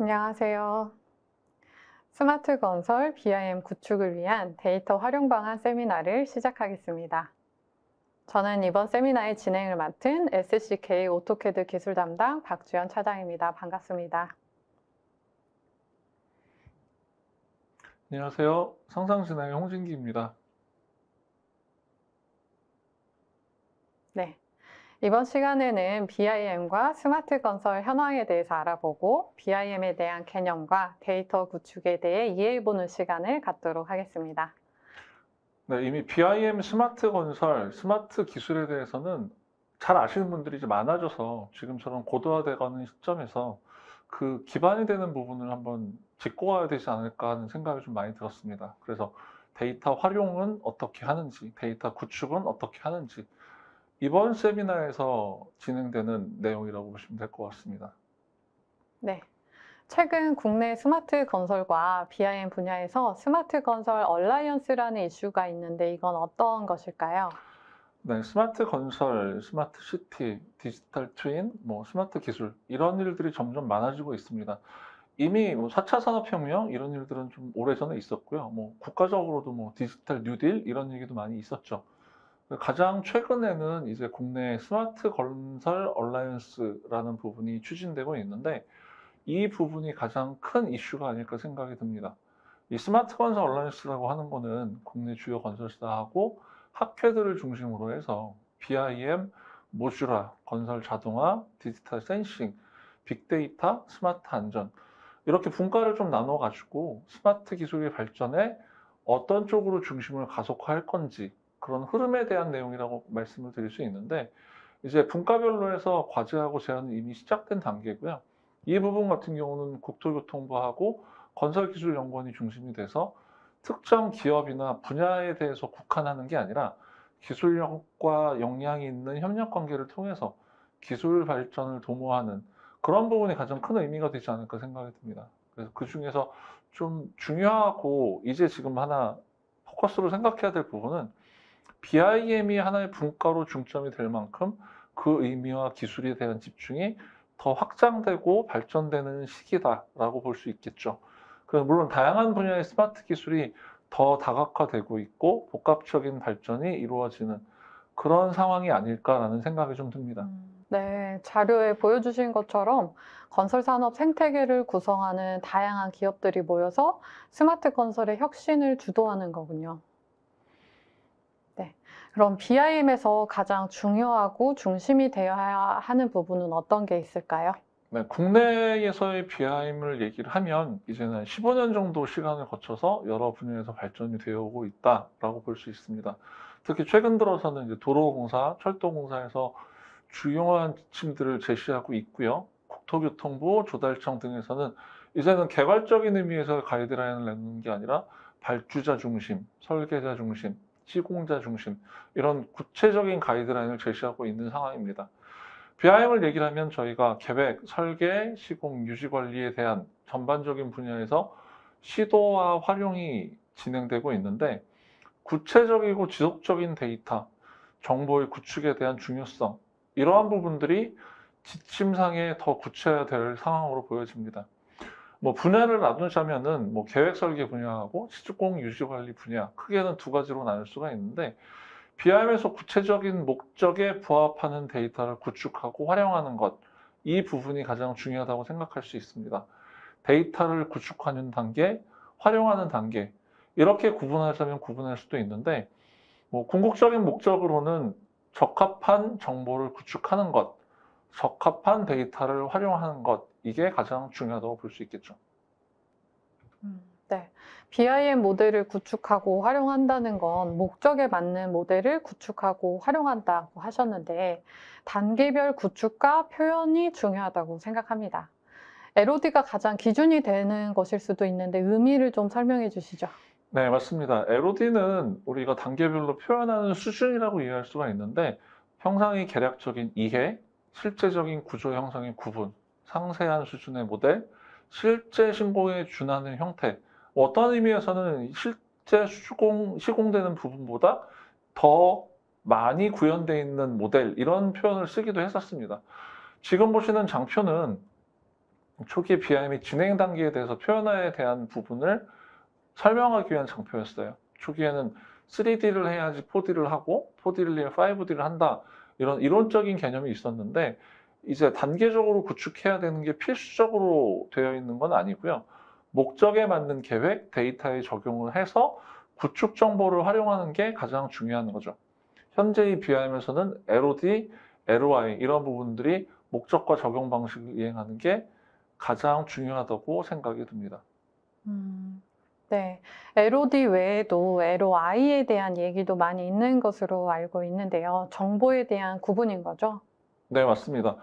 안녕하세요. 스마트 건설 BIM 구축을 위한 데이터 활용 방안 세미나를 시작하겠습니다. 저는 이번 세미나의 진행을 맡은 SCK 오토캐드 기술 담당 박주연 차장입니다. 반갑습니다. 안녕하세요. 상상진행의 홍진기입니다. 네. 이번 시간에는 BIM과 스마트 건설 현황에 대해서 알아보고 BIM에 대한 개념과 데이터 구축에 대해 이해해보는 시간을 갖도록 하겠습니다. 네, 이미 BIM 스마트 건설, 스마트 기술에 대해서는 잘 아시는 분들이 이제 많아져서 지금처럼 고도화되가는 시점에서 그 기반이 되는 부분을 한번 짚고 가야 되지 않을까 하는 생각이 좀 많이 들었습니다. 그래서 데이터 활용은 어떻게 하는지, 데이터 구축은 어떻게 하는지 이번 세미나에서 진행되는 내용이라고 보시면 될 것 같습니다. 네. 최근 국내 스마트 건설과 BIM 분야에서 스마트 건설 얼라이언스라는 이슈가 있는데 이건 어떤 것일까요? 네, 스마트 건설, 스마트 시티, 디지털 트윈, 스마트 기술 이런 일들이 점점 많아지고 있습니다. 이미 4차 산업혁명 이런 일들은 좀 오래전에 있었고요. 국가적으로도 디지털 뉴딜 이런 얘기도 많이 있었죠. 가장 최근에는 이제 국내 스마트 건설 얼라이언스라는 부분이 추진되고 있는데 이 부분이 가장 큰 이슈가 아닐까 생각이 듭니다. 이 스마트 건설 얼라이언스라고 하는 거는 국내 주요 건설사하고 학회들을 중심으로 해서 BIM, 모듈화, 건설 자동화, 디지털 센싱, 빅데이터, 스마트 안전 이렇게 분과를 좀 나눠 가지고 스마트 기술의 발전에 어떤 쪽으로 중심을 가속화할 건지 그런 흐름에 대한 내용이라고 말씀을 드릴 수 있는데 이제 분과별로 해서 과제하고 제안은 이미 시작된 단계고요. 이 부분 같은 경우는 국토교통부하고 건설기술연구원이 중심이 돼서 특정 기업이나 분야에 대해서 국한하는 게 아니라 기술력과 역량이 있는 협력 관계를 통해서 기술 발전을 도모하는 그런 부분이 가장 큰 의미가 되지 않을까 생각이 듭니다. 그래서 그 중에서 좀 중요하고 이제 지금 하나 포커스로 생각해야 될 부분은 BIM이 하나의 분과로 중점이 될 만큼 그 의미와 기술에 대한 집중이 더 확장되고 발전되는 시기다라고 볼 수 있겠죠. 그래서 물론 다양한 분야의 스마트 기술이 더 다각화되고 있고 복합적인 발전이 이루어지는 그런 상황이 아닐까라는 생각이 좀 듭니다. 네, 자료에 보여주신 것처럼 건설 산업 생태계를 구성하는 다양한 기업들이 모여서 스마트 건설의 혁신을 주도하는 거군요. 네. 그럼 BIM에서 가장 중요하고 중심이 되어야 하는 부분은 어떤 게 있을까요? 네, 국내에서의 BIM을 얘기를 하면 이제는 15년 정도 시간을 거쳐서 여러 분야에서 발전이 되어 오고 있다라고 볼 수 있습니다. 특히 최근 들어서는 이제 도로공사, 철도공사에서 주요한 지침들을 제시하고 있고요. 국토교통부, 조달청 등에서는 이제는 개발적인 의미에서 가이드라인을 내는 게 아니라 발주자 중심, 설계자 중심, 시공자 중심 이런 구체적인 가이드라인을 제시하고 있는 상황입니다. BIM을 얘기를 하면 저희가 계획, 설계, 시공, 유지 관리에 대한 전반적인 분야에서 시도와 활용이 진행되고 있는데 구체적이고 지속적인 데이터, 정보의 구축에 대한 중요성 이러한 부분들이 지침상에 더 구체화될 상황으로 보여집니다. 분야를 나누자면은 계획 설계 분야하고 시공 유지 관리 분야 크게는 두 가지로 나눌 수가 있는데 BIM에서 구체적인 목적에 부합하는 데이터를 구축하고 활용하는 것, 이 부분이 가장 중요하다고 생각할 수 있습니다. 데이터를 구축하는 단계, 활용하는 단계, 이렇게 구분하자면 구분할 수도 있는데, 궁극적인 목적으로는 적합한 정보를 구축하는 것, 적합한 데이터를 활용하는 것, 이게 가장 중요하다고 볼 수 있겠죠. 네. BIM 모델을 구축하고 활용한다는 건 목적에 맞는 모델을 구축하고 활용한다고 하셨는데 단계별 구축과 표현이 중요하다고 생각합니다. LOD가 가장 기준이 되는 것일 수도 있는데 의미를 좀 설명해 주시죠. 네, 맞습니다. LOD는 우리가 단계별로 표현하는 수준이라고 이해할 수가 있는데 형상의 개략적인 이해, 실제적인 구조 형성의 구분, 상세한 수준의 모델, 실제 신공에 준하는 형태. 어떤 의미에서는 실제 시공되는 부분보다 더 많이 구현되어 있는 모델 이런 표현을 쓰기도 했었습니다. 지금 보시는 장표는 초기 BIM이 진행 단계에 대해서 표현에 대한 부분을 설명하기 위한 장표였어요. 초기에는 3D를 해야지 4D를 하고 4D를 해야 5D를 한다. 이런 이론적인 개념이 있었는데 이제 단계적으로 구축해야 되는 게 필수적으로 되어 있는 건 아니고요. 목적에 맞는 계획, 데이터에 적용을 해서 구축 정보를 활용하는 게 가장 중요한 거죠. 현재의 BIM에서는 LOD, LOI 이런 부분들이 목적과 적용 방식을 이행하는 게 가장 중요하다고 생각이 듭니다. 음, 네. LOD 외에도 LOI에 대한 얘기도 많이 있는 것으로 알고 있는데요. 정보에 대한 구분인 거죠? 네, 맞습니다.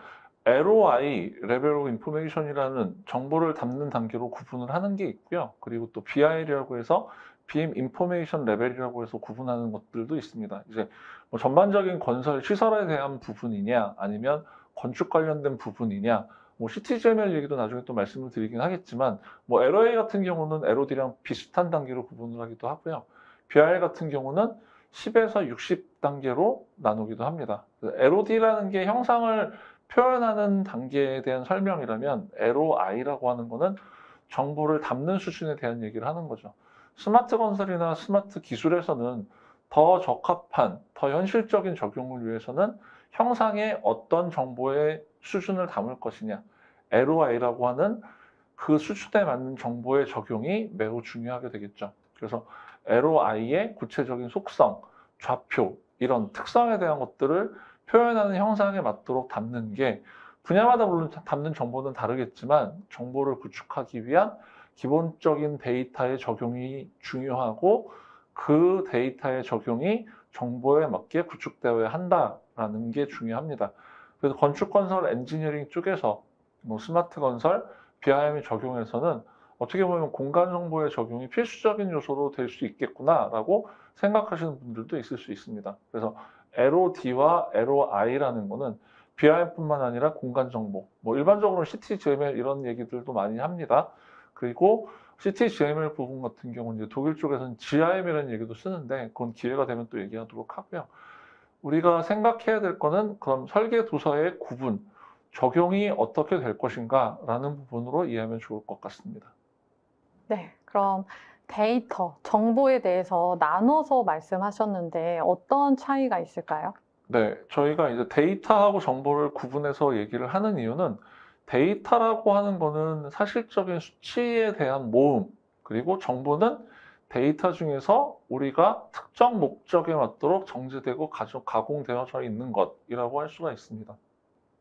LOI, Level of Information이라는 정보를 담는 단계로 구분을 하는 게 있고요. 그리고 또 BI라고 해서 BIM Information Level이라고 해서 구분하는 것들도 있습니다. 이제 뭐 전반적인 건설 시설에 대한 부분이냐, 아니면 건축 관련된 부분이냐, 뭐 CTGML 얘기도 나중에 또 말씀을 드리긴 하겠지만, 뭐 LOA 같은 경우는 LOD랑 비슷한 단계로 구분을 하기도 하고요. BI 같은 경우는 10에서 60단계로 나누기도 합니다. LOD라는 게 형상을 표현하는 단계에 대한 설명이라면 LOI라고 하는 거는 정보를 담는 수준에 대한 얘기를 하는 거죠. 스마트 건설이나 스마트 기술에서는 더 적합한, 더 현실적인 적용을 위해서는 형상에 어떤 정보의 수준을 담을 것이냐, LOI라고 하는 그 수준에 맞는 정보의 적용이 매우 중요하게 되겠죠. 그래서 LOI의 구체적인 속성, 좌표, 이런 특성에 대한 것들을 표현하는 형상에 맞도록 담는 게 분야마다 물론 담는 정보는 다르겠지만 정보를 구축하기 위한 기본적인 데이터의 적용이 중요하고 그 데이터의 적용이 정보에 맞게 구축되어야 한다라는 게 중요합니다. 그래서 건축 건설 엔지니어링 쪽에서 뭐 스마트 건설, BIM을 적용해서는 어떻게 보면 공간 정보의 적용이 필수적인 요소로 될 수 있겠구나라고 생각하시는 분들도 있을 수 있습니다. 그래서 LOD와 LOI라는 거는 BIM뿐만 아니라 공간 정보, 뭐 일반적으로 CTGML 이런 얘기들도 많이 합니다. 그리고 CTGML 부분 같은 경우는 이제 독일 쪽에서는 GIM이라는 얘기도 쓰는데 그건 기회가 되면 또 얘기하도록 하고요. 우리가 생각해야 될 거는 그럼 설계 도서의 구분, 적용이 어떻게 될 것인가라는 부분으로 이해하면 좋을 것 같습니다. 네. 그럼 데이터, 정보에 대해서 나눠서 말씀하셨는데 어떤 차이가 있을까요? 네, 저희가 이제 데이터하고 정보를 구분해서 얘기를 하는 이유는 데이터라고 하는 거는 사실적인 수치에 대한 모음, 그리고 정보는 데이터 중에서 우리가 특정 목적에 맞도록 정제되고 가공되어져 있는 것이라고 할 수가 있습니다.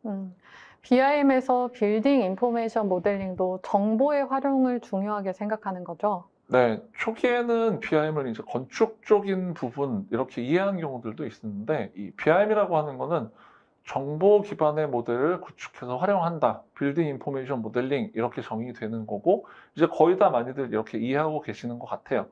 음, BIM에서 빌딩 인포메이션 모델링도 정보의 활용을 중요하게 생각하는 거죠? 네, 초기에는 BIM을 이제 건축 쪽인 부분 이렇게 이해하는 경우들도 있었는데 이 BIM이라고 하는 거는 정보 기반의 모델을 구축해서 활용한다. 빌딩 인포메이션 모델링 이렇게 정의되는 거고 이제 거의 다 많이들 이렇게 이해하고 계시는 것 같아요.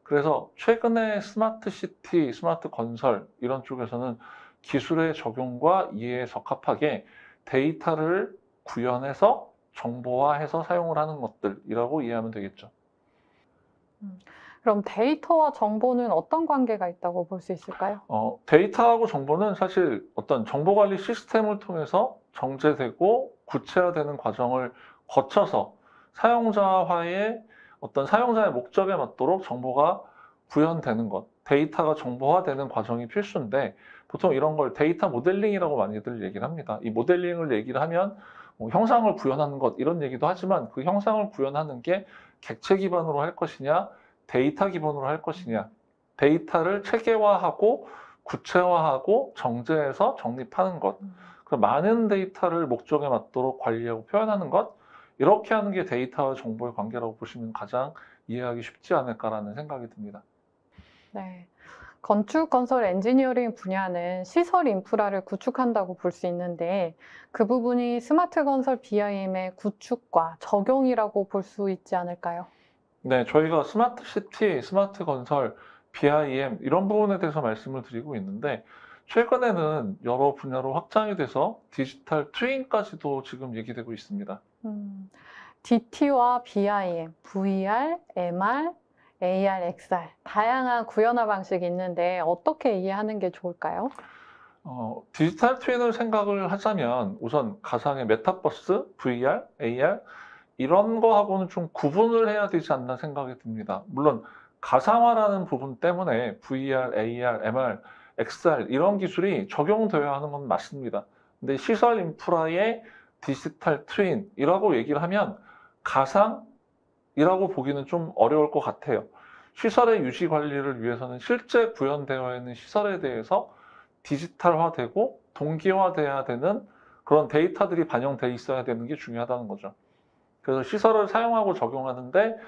그래서 최근에 스마트 시티, 스마트 건설 이런 쪽에서는 기술의 적용과 이해에 적합하게 데이터를 구현해서 정보화해서 사용을 하는 것들이라고 이해하면 되겠죠. 음, 그럼 데이터와 정보는 어떤 관계가 있다고 볼 수 있을까요? 데이터하고 정보는 사실 어떤 정보 관리 시스템을 통해서 정제되고 구체화되는 과정을 거쳐서 사용자와의 어떤 사용자의 목적에 맞도록 정보가 구현되는 것, 데이터가 정보화되는 과정이 필수인데 보통 이런 걸 데이터 모델링이라고 많이들 얘기를 합니다. 이 모델링을 얘기를 하면 뭐 형상을 구현하는 것 이런 얘기도 하지만 그 형상을 구현하는 게 객체 기반으로 할 것이냐, 데이터 기반으로 할 것이냐, 데이터를 체계화하고 구체화하고 정제해서 정립하는 것. 그 많은 데이터를 목적에 맞도록 관리하고 표현하는 것. 이렇게 하는 게 데이터와 정보의 관계라고 보시면 가장 이해하기 쉽지 않을까라는 생각이 듭니다. 네. 건축 건설 엔지니어링 분야는 시설 인프라를 구축한다고 볼 수 있는데 그 부분이 스마트 건설 BIM의 구축과 적용이라고 볼 수 있지 않을까요? 네, 저희가 스마트 시티, 스마트 건설, BIM 이런 부분에 대해서 말씀을 드리고 있는데 최근에는 여러 분야로 확장이 돼서 디지털 트윈까지도 지금 얘기되고 있습니다. DT와 BIM, VR, MR, AR, XR 다양한 구현화 방식이 있는데 어떻게 이해하는 게 좋을까요? 디지털 트윈을 생각을 하자면 우선 가상의 메타버스, VR, AR 이런 거하고는 좀 구분을 해야 되지 않나 생각이 듭니다. 물론 가상화라는 부분 때문에 VR, AR, MR, XR 이런 기술이 적용되어야 하는 건 맞습니다. 근데 시설 인프라의 디지털 트윈이라고 얘기를 하면 가상이라고 보기는 좀 어려울 것 같아요. 시설의 유지 관리를 위해서는 실제 구현되어 있는 시설에 대해서 디지털화되고 동기화돼야 되는 그런 데이터들이 반영돼 있어야 되는 게 중요하다는 거죠. 그래서 시설을 사용하고 적용하는데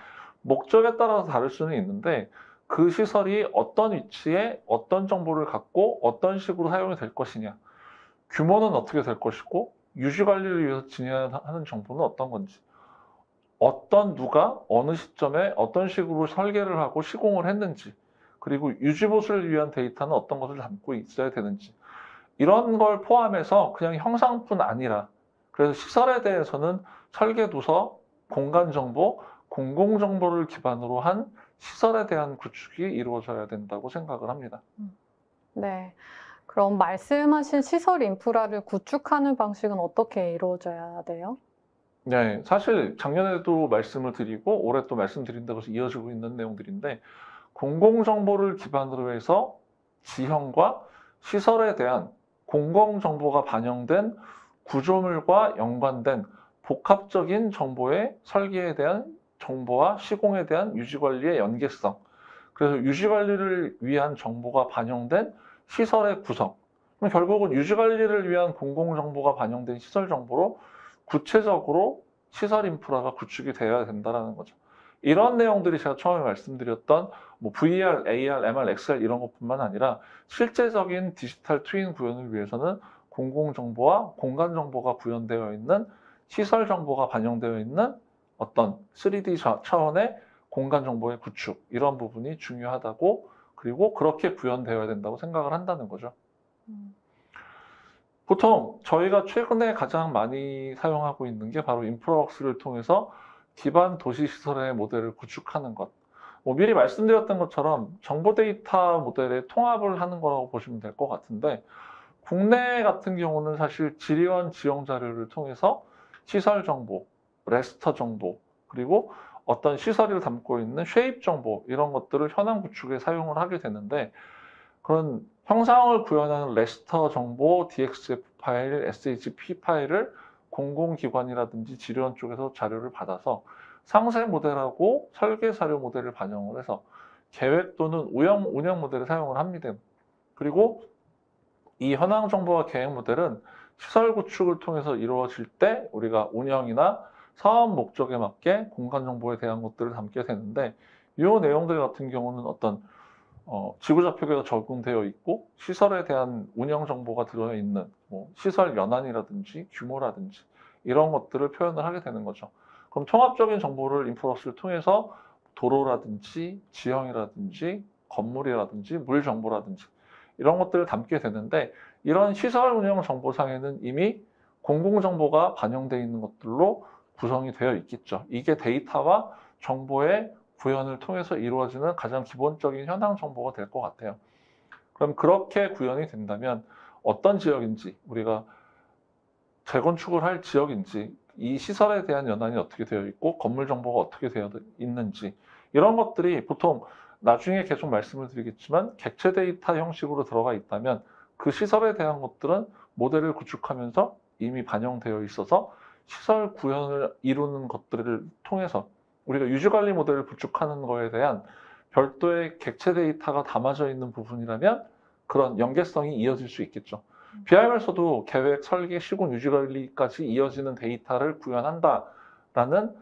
목적에 따라서 다를 수는 있는데 그 시설이 어떤 위치에 어떤 정보를 갖고 어떤 식으로 사용이 될 것이냐, 규모는 어떻게 될 것이고 유지 관리를 위해서 진행하는 정보는 어떤 건지, 어떤 누가 어느 시점에 어떤 식으로 설계를 하고 시공을 했는지, 그리고 유지 보수를 위한 데이터는 어떤 것을 담고 있어야 되는지, 이런 걸 포함해서 그냥 형상뿐 아니라, 그래서 시설에 대해서는 설계도서, 공간정보, 공공정보를 기반으로 한 시설에 대한 구축이 이루어져야 된다고 생각을 합니다. 네. 그럼 말씀하신 시설 인프라를 구축하는 방식은 어떻게 이루어져야 돼요? 네, 사실 작년에도 말씀을 드리고 올해 또 말씀드린다고 해서 이어지고 있는 내용들인데, 공공정보를 기반으로 해서 지형과 시설에 대한 공공정보가 반영된 구조물과 연관된 복합적인 정보의 설계에 대한 정보와 시공에 대한 유지관리의 연계성, 그래서 유지관리를 위한 정보가 반영된 시설의 구성, 그럼 결국은 유지관리를 위한 공공정보가 반영된 시설 정보로 구체적으로 시설 인프라가 구축이 되어야 된다는 거죠. 이런 내용들이 제가 처음에 말씀드렸던 뭐 VR, AR, MR, XR 이런 것뿐만 아니라 실제적인 디지털 트윈 구현을 위해서는 공공정보와 공간정보가 구현되어 있는 시설 정보가 반영되어 있는 어떤 3D 차원의 공간정보의 구축, 이런 부분이 중요하다고, 그리고 그렇게 구현되어야 된다고 생각을 한다는 거죠. 음. 보통 저희가 최근에 가장 많이 사용하고 있는 게 바로 인프라웍스를 통해서 기반 도시 시설의 모델을 구축하는 것. 미리 말씀드렸던 것처럼 정보 데이터 모델의 통합을 하는 거라고 보시면 될 것 같은데, 국내 같은 경우는 사실 지리원 지형 자료를 통해서 시설 정보, 레스터 정보, 그리고 어떤 시설을 담고 있는 쉐입 정보, 이런 것들을 현황 구축에 사용을 하게 되는데, 그런 형상을 구현하는 레스터 정보, DXF 파일, SHP 파일을 공공기관이라든지 지리원 쪽에서 자료를 받아서 상세 모델하고 설계 자료 모델을 반영을 해서 계획 또는 운영 모델을 사용을 합니다. 그리고 이 현황 정보와 계획 모델은 시설 구축을 통해서 이루어질 때 우리가 운영이나 사업 목적에 맞게 공간 정보에 대한 것들을 담게 되는데, 이 내용들 같은 경우는 어떤 지구좌표계가 적용되어 있고 시설에 대한 운영 정보가 들어있는 시설 연한이라든지 규모라든지 이런 것들을 표현을 하게 되는 거죠. 그럼 통합적인 정보를 인프라웍스를 통해서 도로라든지 지형이라든지 건물이라든지 물 정보라든지 이런 것들을 담게 되는데, 이런 시설 운영 정보상에는 이미 공공정보가 반영되어 있는 것들로 구성이 되어 있겠죠. 이게 데이터와 정보의 구현을 통해서 이루어지는 가장 기본적인 현황 정보가 될 것 같아요. 그럼 그렇게 구현이 된다면 어떤 지역인지, 우리가 재건축을 할 지역인지, 이 시설에 대한 연한이 어떻게 되어 있고 건물 정보가 어떻게 되어 있는지, 이런 것들이 보통 나중에 계속 말씀을 드리겠지만 객체 데이터 형식으로 들어가 있다면 그 시설에 대한 것들은 모델을 구축하면서 이미 반영되어 있어서 시설 구현을 이루는 것들을 통해서 우리가 유지관리 모델을 구축하는 거에 대한 별도의 객체 데이터가 담아져 있는 부분이라면 그런 연계성이 이어질 수 있겠죠. BIM에서도 계획, 설계, 시공, 유지관리까지 이어지는 데이터를 구현한다라는,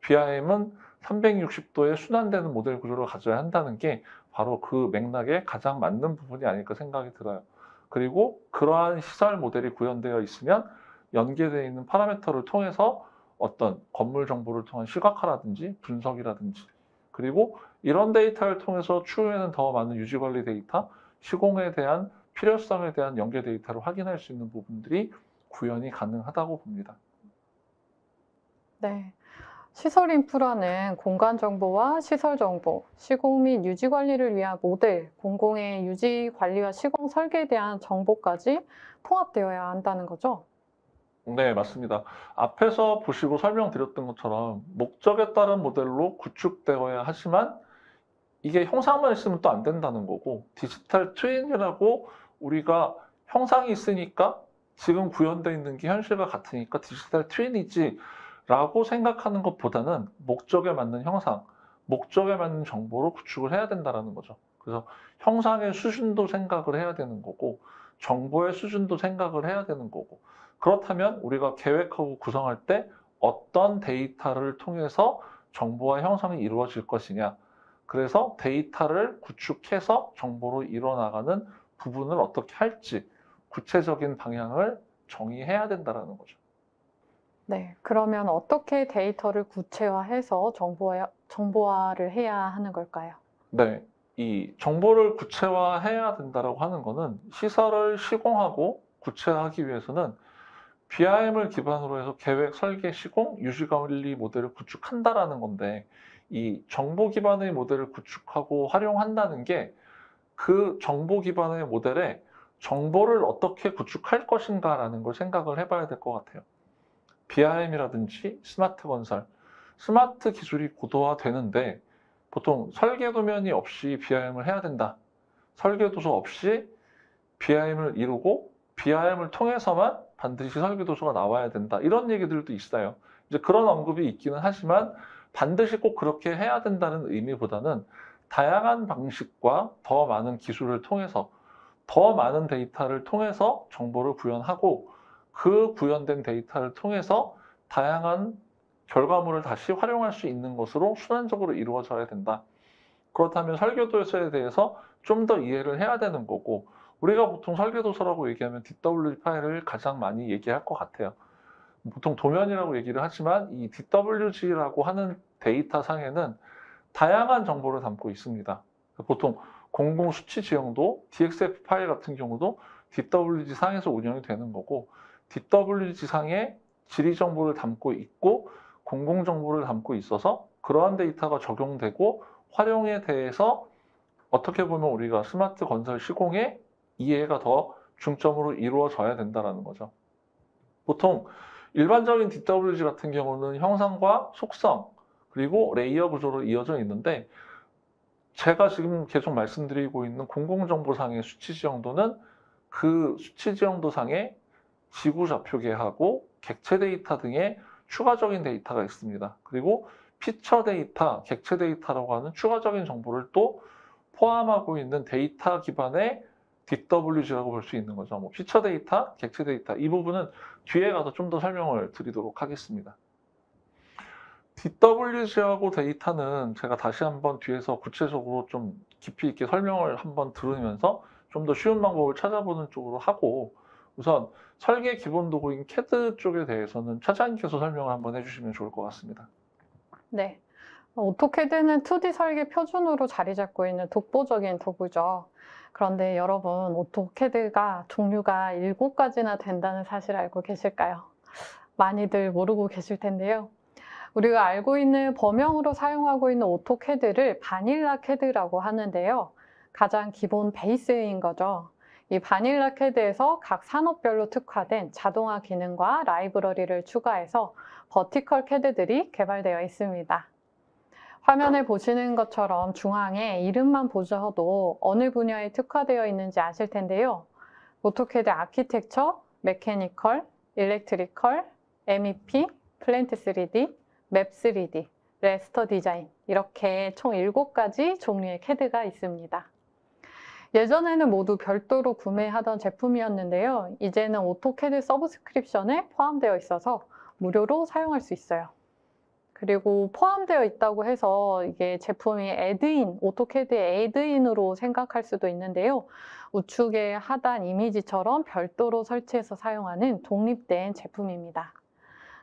BIM은 360도의 순환되는 모델 구조를 가져야 한다는 게 바로 그 맥락에 가장 맞는 부분이 아닐까 생각이 들어요. 그리고 그러한 시설 모델이 구현되어 있으면 연계되어 있는 파라미터를 통해서 어떤 건물 정보를 통한 시각화라든지 분석이라든지, 그리고 이런 데이터를 통해서 추후에는 더 많은 유지관리 데이터, 시공에 대한 필요성에 대한 연계 데이터를 확인할 수 있는 부분들이 구현이 가능하다고 봅니다. 네. 시설 인프라는 공간 정보와 시설 정보, 시공 및 유지 관리를 위한 모델, 공공의 유지 관리와 시공 설계에 대한 정보까지 통합되어야 한다는 거죠. 네, 맞습니다. 앞에서 보시고 설명드렸던 것처럼 목적에 따른 모델로 구축되어야 하지만 이게 형상만 있으면 또 안 된다는 거고, 디지털 트윈이라고 우리가 형상이 있으니까 지금 구현되어 있는 게 현실과 같으니까 디지털 트윈이지 라고 생각하는 것보다는 목적에 맞는 형상, 목적에 맞는 정보로 구축을 해야 된다는 거죠. 그래서 형상의 수준도 생각을 해야 되는 거고, 정보의 수준도 생각을 해야 되는 거고, 그렇다면 우리가 계획하고 구성할 때 어떤 데이터를 통해서 정보와 형상이 이루어질 것이냐, 그래서 데이터를 구축해서 정보로 이뤄나가는 부분을 어떻게 할지 구체적인 방향을 정의해야 된다는 거죠. 네, 그러면 어떻게 데이터를 구체화해서 정보화를 해야 하는 걸까요? 네, 이 정보를 구체화해야 된다고 하는 거는 시설을 시공하고 구체화하기 위해서는 BIM을 기반으로 해서 계획, 설계, 시공, 유지관리 모델을 구축한다라는 건데, 이 정보 기반의 모델을 구축하고 활용한다는 게 그 정보 기반의 모델에 정보를 어떻게 구축할 것인가라는 걸 생각을 해봐야 될 것 같아요. BIM이라든지 스마트 건설, 스마트 기술이 고도화되는데 보통 설계 도면이 없이 BIM을 해야 된다. 설계 도서 없이 BIM을 이루고 BIM을 통해서만 반드시 설계 도서가 나와야 된다. 이런 얘기들도 있어요. 이제 그런 언급이 있기는 하지만 반드시 꼭 그렇게 해야 된다는 의미보다는 다양한 방식과 더 많은 기술을 통해서 더 많은 데이터를 통해서 정보를 구현하고 그 구현된 데이터를 통해서 다양한 결과물을 다시 활용할 수 있는 것으로 순환적으로 이루어져야 된다. 그렇다면 설계도서에 대해서 좀 더 이해를 해야 되는 거고, 우리가 보통 설계도서라고 얘기하면 DWG 파일을 가장 많이 얘기할 것 같아요. 보통 도면이라고 얘기를 하지만 이 DWG라고 하는 데이터 상에는 다양한 정보를 담고 있습니다. 보통 공공 수치 지형도 DXF 파일 같은 경우도 DWG 상에서 운영이 되는 거고, DWG 상에 지리 정보를 담고 있고 공공 정보를 담고 있어서 그러한 데이터가 적용되고 활용에 대해서 어떻게 보면 우리가 스마트 건설 시공의 이해가 더 중점으로 이루어져야 된다는 거죠. 보통 일반적인 DWG 같은 경우는 형상과 속성 그리고 레이어 구조로 이어져 있는데, 제가 지금 계속 말씀드리고 있는 공공정보상의 수치 지형도는 그 수치 지형도상에 지구 좌표계하고 객체 데이터 등의 추가적인 데이터가 있습니다. 그리고 피처 데이터, 객체 데이터라고 하는 추가적인 정보를 또 포함하고 있는 데이터 기반의 DWG라고 볼 수 있는 거죠. 뭐 피처 데이터, 객체 데이터 이 부분은 뒤에 가서 좀 더 설명을 드리도록 하겠습니다. DWG하고 데이터는 제가 다시 한번 뒤에서 구체적으로 좀 깊이 있게 설명을 한번 들으면서 좀 더 쉬운 방법을 찾아보는 쪽으로 하고, 우선 설계 기본 도구인 CAD 쪽에 대해서는 차장님께서 설명을 한번 해주시면 좋을 것 같습니다. 네. 오토캐드는 2D 설계 표준으로 자리 잡고 있는 독보적인 도구죠. 그런데 여러분, 오토캐드가 종류가 7가지나 된다는 사실 알고 계실까요? 많이들 모르고 계실 텐데요. 우리가 알고 있는 범용으로 사용하고 있는 오토캐드를 바닐라 캐드라고 하는데요. 가장 기본 베이스인 거죠. 이 바닐라 캐드에서 각 산업별로 특화된 자동화 기능과 라이브러리를 추가해서 버티컬 캐드들이 개발되어 있습니다. 화면에 보시는 것처럼 중앙에 이름만 보셔도 어느 분야에 특화되어 있는지 아실 텐데요. 오토캐드 아키텍처, 메케니컬, 일렉트리컬, MEP, 플랜트 3D, 맵 3D, 레스터 디자인 이렇게 총 7가지 종류의 캐드가 있습니다. 예전에는 모두 별도로 구매하던 제품이었는데요. 이제는 오토캐드 서브스크립션에 포함되어 있어서 무료로 사용할 수 있어요. 그리고 포함되어 있다고 해서 이게 제품이 애드인, 오토캐드의 애드인으로 생각할 수도 있는데요. 우측의 하단 이미지처럼 별도로 설치해서 사용하는 독립된 제품입니다.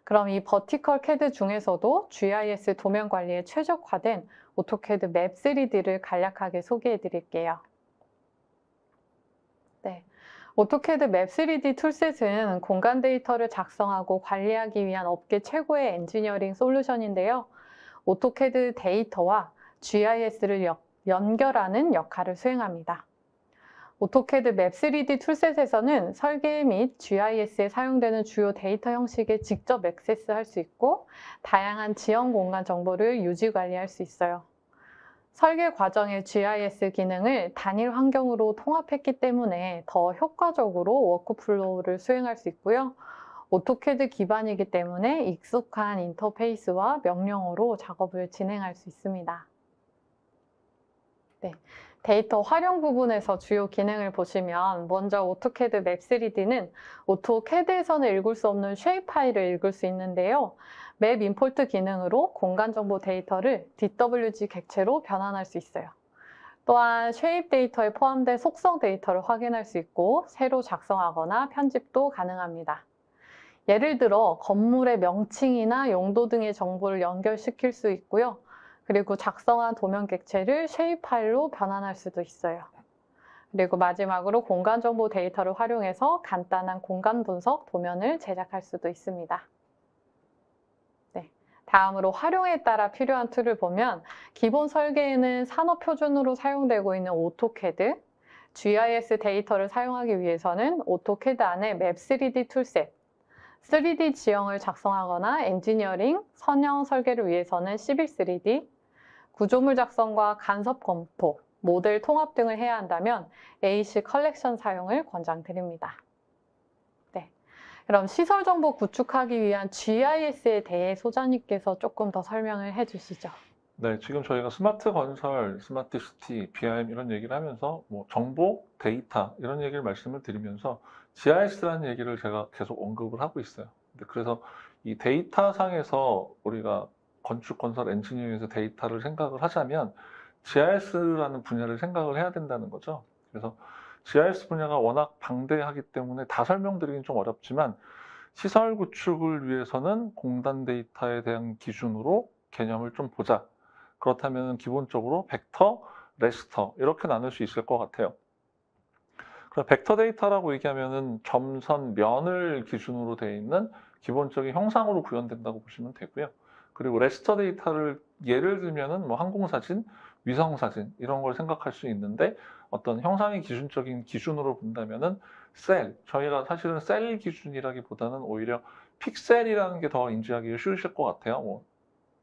그럼 이 버티컬 캐드 중에서도 GIS 도면 관리에 최적화된 오토캐드 맵 3D를 간략하게 소개해 드릴게요. 네. 오토캐드 맵 3D 툴셋은 공간 데이터를 작성하고 관리하기 위한 업계 최고의 엔지니어링 솔루션인데요. 오토캐드 데이터와 GIS를 연결하는 역할을 수행합니다. 오토캐드 맵 3D 툴셋에서는 설계 및 GIS에 사용되는 주요 데이터 형식에 직접 액세스할 수 있고 다양한 지형 공간 정보를 유지 관리할 수 있어요. 설계 과정의 GIS 기능을 단일 환경으로 통합했기 때문에 더 효과적으로 워크플로우를 수행할 수 있고요. 오토캐드 기반이기 때문에 익숙한 인터페이스와 명령어로 작업을 진행할 수 있습니다. 네, 데이터 활용 부분에서 주요 기능을 보시면 먼저 오토캐드 맵 3D는 오토캐드에서는 읽을 수 없는 쉐입 파일을 읽을 수 있는데요. 맵 임포트 기능으로 공간 정보 데이터를 DWG 객체로 변환할 수 있어요. 또한 쉐입 데이터에 포함된 속성 데이터를 확인할 수 있고 새로 작성하거나 편집도 가능합니다. 예를 들어 건물의 명칭이나 용도 등의 정보를 연결시킬 수 있고요. 그리고 작성한 도면 객체를 쉐입 파일로 변환할 수도 있어요. 그리고 마지막으로 공간 정보 데이터를 활용해서 간단한 공간 분석 도면을 제작할 수도 있습니다. 네, 다음으로 활용에 따라 필요한 툴을 보면 기본 설계에는 산업 표준으로 사용되고 있는 오토캐드, GIS 데이터를 사용하기 위해서는 오토캐드 안에 맵 3D 툴셋, 3D 지형을 작성하거나 엔지니어링, 선형 설계를 위해서는 시빌 3D, 구조물 작성과 간섭 검토, 모델 통합 등을 해야 한다면 AC 컬렉션 사용을 권장드립니다. 네, 그럼 시설 정보 구축하기 위한 GIS에 대해 소장님께서 조금 더 설명을 해주시죠. 네, 지금 저희가 스마트 건설, 스마트 시티, BIM 이런 얘기를 하면서 뭐 정보, 데이터 이런 얘기를 말씀을 드리면서 GIS라는 얘기를 제가 계속 언급을 하고 있어요. 그래서 이 데이터 상에서 우리가 건축, 건설, 엔지니어링에서 데이터를 생각을 하자면 GIS라는 분야를 생각을 해야 된다는 거죠. 그래서 GIS 분야가 워낙 방대하기 때문에 다 설명드리긴 좀 어렵지만 시설 구축을 위해서는 공단 데이터에 대한 기준으로 개념을 좀 보자. 그렇다면 기본적으로 벡터, 레스터 이렇게 나눌 수 있을 것 같아요. 그럼 벡터 데이터라고 얘기하면은 점선, 면을 기준으로 되어 있는 기본적인 형상으로 구현된다고 보시면 되고요. 그리고 레스터 데이터를 예를 들면은 뭐 항공사진, 위성사진 이런 걸 생각할 수 있는데 어떤 형상의 기준적인 기준으로 본다면은 셀, 저희가 사실은 셀 기준이라기보다는 오히려 픽셀이라는 게 더 인지하기 쉬우실 것 같아요. 뭐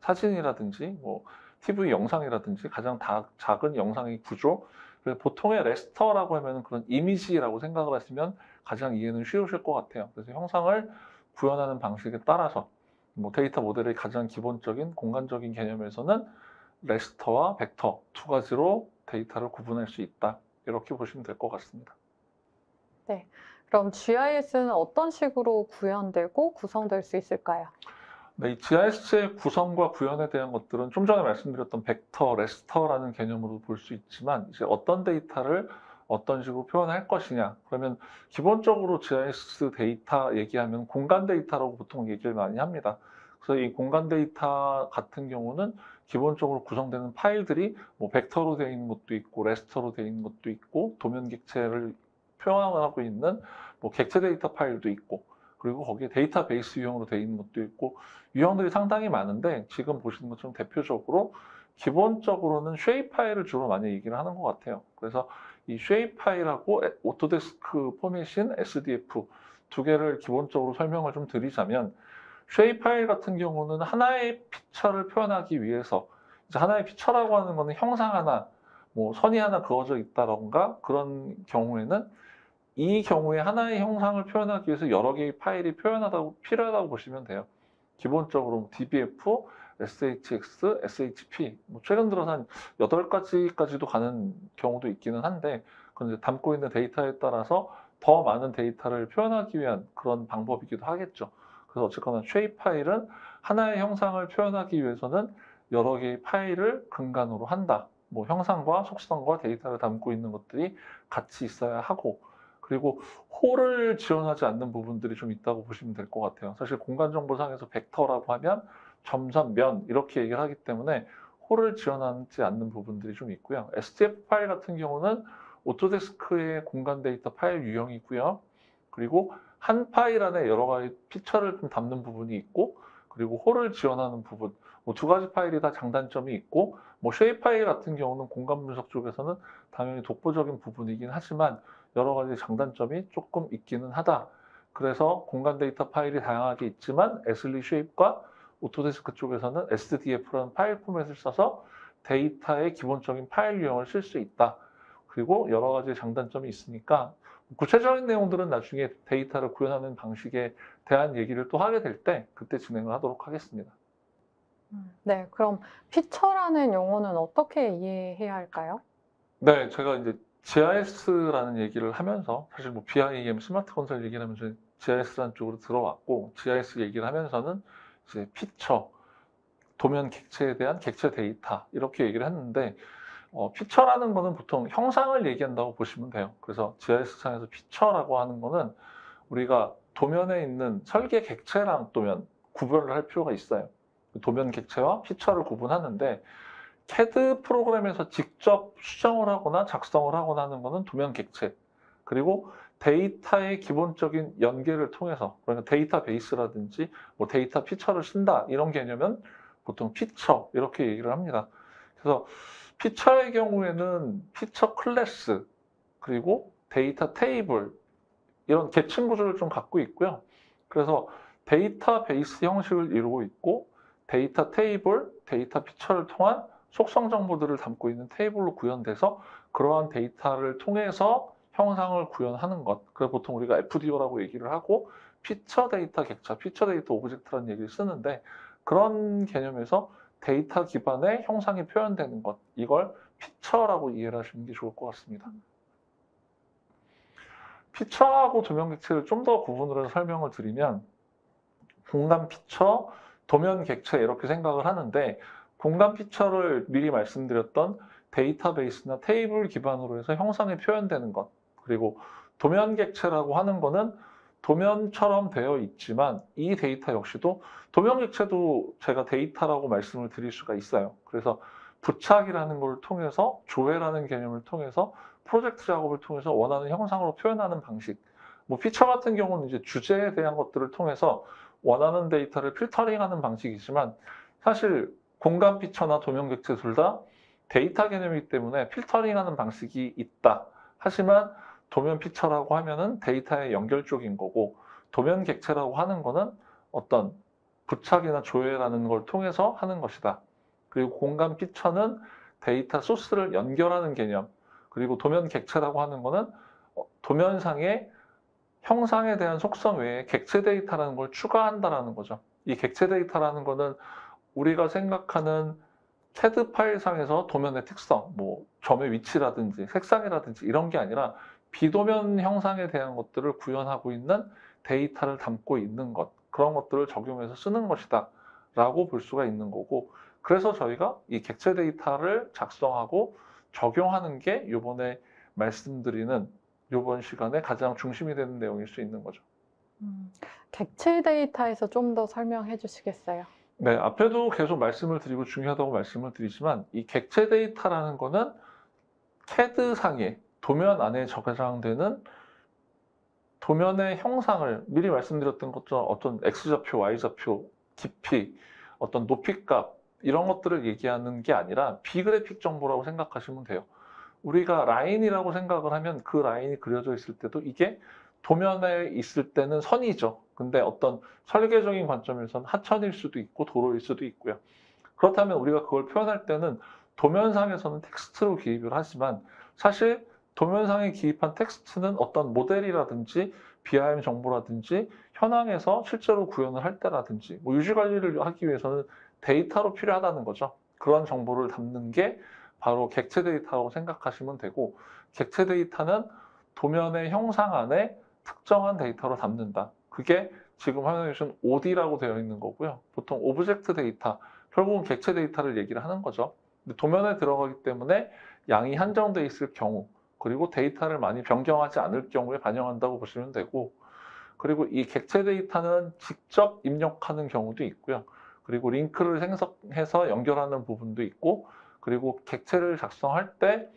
사진이라든지 뭐 TV 영상이라든지 가장 작은 영상의 구조, 그래서 보통의 레스터라고 하면 그런 이미지라고 생각을 하시면 가장 이해는 쉬우실 것 같아요. 그래서 형상을 구현하는 방식에 따라서 뭐 데이터 모델의 가장 기본적인 공간적인 개념에서는 레스터와 벡터 두 가지로 데이터를 구분할 수 있다. 이렇게 보시면 될 것 같습니다. 네, 그럼 GIS는 어떤 식으로 구현되고 구성될 수 있을까요? 네, 이 GIS의 구성과 구현에 대한 것들은 좀 전에 말씀드렸던 벡터, 레스터라는 개념으로 볼 수 있지만 이제 어떤 데이터를 어떤 식으로 표현할 것이냐. 그러면 기본적으로 GIS 데이터 얘기하면 공간 데이터라고 보통 얘기를 많이 합니다. 그래서 이 공간 데이터 같은 경우는 기본적으로 구성되는 파일들이 뭐 벡터로 되어 있는 것도 있고 레스터로 되어 있는 것도 있고 도면 객체를 표현하고 있는 뭐 객체 데이터 파일도 있고 그리고 거기에 데이터베이스 유형으로 되어 있는 것도 있고 유형들이 상당히 많은데 지금 보시는 것처럼 대표적으로 기본적으로는 쉐입 파일을 주로 많이 얘기를 하는 것 같아요. 그래서 이 쉐입 파일하고 오토데스크 포맷인 SDF 두 개를 기본적으로 설명을 좀 드리자면 쉐입 파일 같은 경우는 하나의 피처를 표현하기 위해서 이제 하나의 피처라고 하는 거는 형상 하나, 뭐 선이 하나 그어져 있다던가 그런 경우에는 이 경우에 하나의 형상을 표현하기 위해서 여러 개의 파일이 필요하다고 보시면 돼요. 기본적으로 DBF, SHX, SHP, 뭐 최근 들어서 한 8가지까지도 가는 경우도 있기는 한데 그건 이제 담고 있는 데이터에 따라서 더 많은 데이터를 표현하기 위한 그런 방법이기도 하겠죠. 그래서 어쨌거나 쉐입 파일은 하나의 형상을 표현하기 위해서는 여러 개의 파일을 근간으로 한다. 뭐 형상과 속성과 데이터를 담고 있는 것들이 같이 있어야 하고 그리고 홀을 지원하지 않는 부분들이 좀 있다고 보시면 될 것 같아요. 사실 공간정보상에서 벡터라고 하면 점선, 면 이렇게 얘기를 하기 때문에 홀을 지원하지 않는 부분들이 좀 있고요. SDF 파일 같은 경우는 오토데스크의 공간 데이터 파일 유형이고요. 그리고 한 파일 안에 여러 가지 피처를 좀 담는 부분이 있고, 그리고 홀을 지원하는 부분, 뭐 두 가지 파일이 다 장단점이 있고, 뭐 쉐입 파일 같은 경우는 공간 분석 쪽에서는 당연히 독보적인 부분이긴 하지만 여러 가지 장단점이 조금 있기는 하다. 그래서 공간 데이터 파일이 다양하게 있지만 에슬리 쉐입과 오토데스크 쪽에서는 SDF라는 파일 포맷을 써서 데이터의 기본적인 파일 유형을 쓸 수 있다. 그리고 여러 가지 장단점이 있으니까 구체적인 내용들은 나중에 데이터를 구현하는 방식에 대한 얘기를 또 하게 될 때 그때 진행을 하도록 하겠습니다. 네, 그럼 피처라는 용어는 어떻게 이해해야 할까요? 네, 제가 이제 GIS라는 얘기를 하면서 사실 뭐 BIM 스마트 건설 얘기를 하면서 GIS라는 쪽으로 들어왔고 GIS 얘기를 하면서는 이제 피처, 도면 객체에 대한 객체 데이터 이렇게 얘기를 했는데 피처라는 거는 보통 형상을 얘기한다고 보시면 돼요. 그래서 GIS상에서 피처라고 하는 거는 우리가 도면에 있는 설계 객체랑 도면 구별을 할 필요가 있어요. 도면 객체와 피처를 구분하는데 CAD 프로그램에서 직접 수정을 하거나 작성을 하거나 하는 거는 도면 객체. 그리고 데이터의 기본적인 연계를 통해서, 그러니까 데이터베이스라든지 뭐 데이터 피처를 쓴다 이런 개념은 보통 피처 이렇게 얘기를 합니다. 그래서 피처의 경우에는 피처 클래스 그리고 데이터 테이블 이런 계층 구조를 좀 갖고 있고요. 그래서 데이터베이스 형식을 이루고 있고 데이터 테이블, 데이터 피처를 통한 속성 정보들을 담고 있는 테이블로 구현돼서 그러한 데이터를 통해서 형상을 구현하는 것. 그래서 보통 우리가 FDO라고 얘기를 하고 피처 데이터 객체, 피처 데이터 오브젝트라는 얘기를 쓰는데 그런 개념에서 데이터 기반의 형상이 표현되는 것. 이걸 피처라고 이해를 하시는 게 좋을 것 같습니다. 피처하고 도면 객체를 좀 더 구분을 해서 설명을 드리면 공간 피처, 도면 객체 이렇게 생각을 하는데 공간 피처를 미리 말씀드렸던 데이터베이스나 테이블 기반으로 해서 형상이 표현되는 것 그리고 도면 객체라고 하는 거는 도면처럼 되어 있지만 이 데이터 역시도 도면 객체도 제가 데이터라고 말씀을 드릴 수가 있어요. 그래서 부착이라는 걸 통해서 조회라는 개념을 통해서 프로젝트 작업을 통해서 원하는 형상으로 표현하는 방식 뭐 피처 같은 경우는 이제 주제에 대한 것들을 통해서 원하는 데이터를 필터링하는 방식이지만 사실 공간 피처나 도면 객체 둘 다 데이터 개념이기 때문에 필터링하는 방식이 있다. 하지만 도면 피처라고 하면은 데이터의 연결 쪽인 거고 도면 객체라고 하는 거는 어떤 부착이나 조회라는 걸 통해서 하는 것이다. 그리고 공간 피처는 데이터 소스를 연결하는 개념. 그리고 도면 객체라고 하는 거는 도면상의 형상에 대한 속성 외에 객체 데이터라는 걸 추가한다라는 거죠. 이 객체 데이터라는 거는 우리가 생각하는 CAD 파일상에서 도면의 특성, 뭐 점의 위치라든지 색상이라든지 이런 게 아니라 비도면 형상에 대한 것들을 구현하고 있는 데이터를 담고 있는 것, 그런 것들을 적용해서 쓰는 것이다 라고 볼 수가 있는 거고 그래서 저희가 이 객체 데이터를 작성하고 적용하는 게 이번에 말씀드리는 이번 시간에 가장 중심이 되는 내용일 수 있는 거죠. 객체 데이터에서 좀 더 설명해 주시겠어요? 네, 앞에도 계속 말씀을 드리고 중요하다고 말씀을 드리지만 이 객체 데이터라는 거는 CAD상에 도면 안에 저장되는 도면의 형상을 미리 말씀드렸던 것처럼 어떤 X좌표, Y좌표, 깊이, 어떤 높이값 이런 것들을 얘기하는 게 아니라 비그래픽 정보라고 생각하시면 돼요. 우리가 라인이라고 생각을 하면 그 라인이 그려져 있을 때도 이게 도면에 있을 때는 선이죠. 근데 어떤 설계적인 관점에서는 하천일 수도 있고 도로일 수도 있고요. 그렇다면 우리가 그걸 표현할 때는 도면상에서는 텍스트로 기입을 하지만 사실 도면상에 기입한 텍스트는 어떤 모델이라든지 BIM 정보라든지 현황에서 실제로 구현을 할 때라든지 뭐 유지 관리를 하기 위해서는 데이터로 필요하다는 거죠. 그런 정보를 담는 게 바로 객체 데이터라고 생각하시면 되고 객체 데이터는 도면의 형상 안에 특정한 데이터로 담는다. 그게 지금 화면에 주신 OD라고 되어 있는 거고요. 보통 오브젝트 데이터, 결국은 객체 데이터를 얘기를 하는 거죠. 근데 도면에 들어가기 때문에 양이 한정돼 있을 경우 그리고 데이터를 많이 변경하지 않을 경우에 반영한다고 보시면 되고 그리고 이 객체 데이터는 직접 입력하는 경우도 있고요. 그리고 링크를 생성해서 연결하는 부분도 있고 그리고 객체를 작성할 때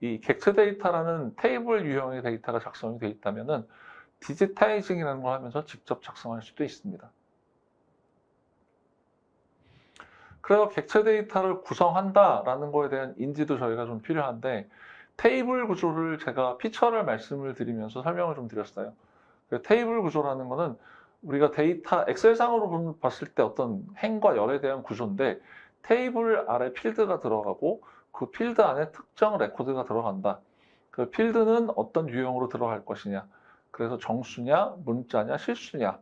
이 객체 데이터라는 테이블 유형의 데이터가 작성이 돼 있다면은 디지타이징이라는 걸 하면서 직접 작성할 수도 있습니다. 그래서 객체 데이터를 구성한다라는 거에 대한 인지도 저희가 좀 필요한데 테이블 구조를 제가 피처를 말씀을 드리면서 설명을 좀 드렸어요. 테이블 구조라는 거는 우리가 데이터 엑셀상으로 봤을 때 어떤 행과 열에 대한 구조인데 테이블 아래 필드가 들어가고 그 필드 안에 특정 레코드가 들어간다. 그 필드는 어떤 유형으로 들어갈 것이냐. 그래서 정수냐, 문자냐, 실수냐.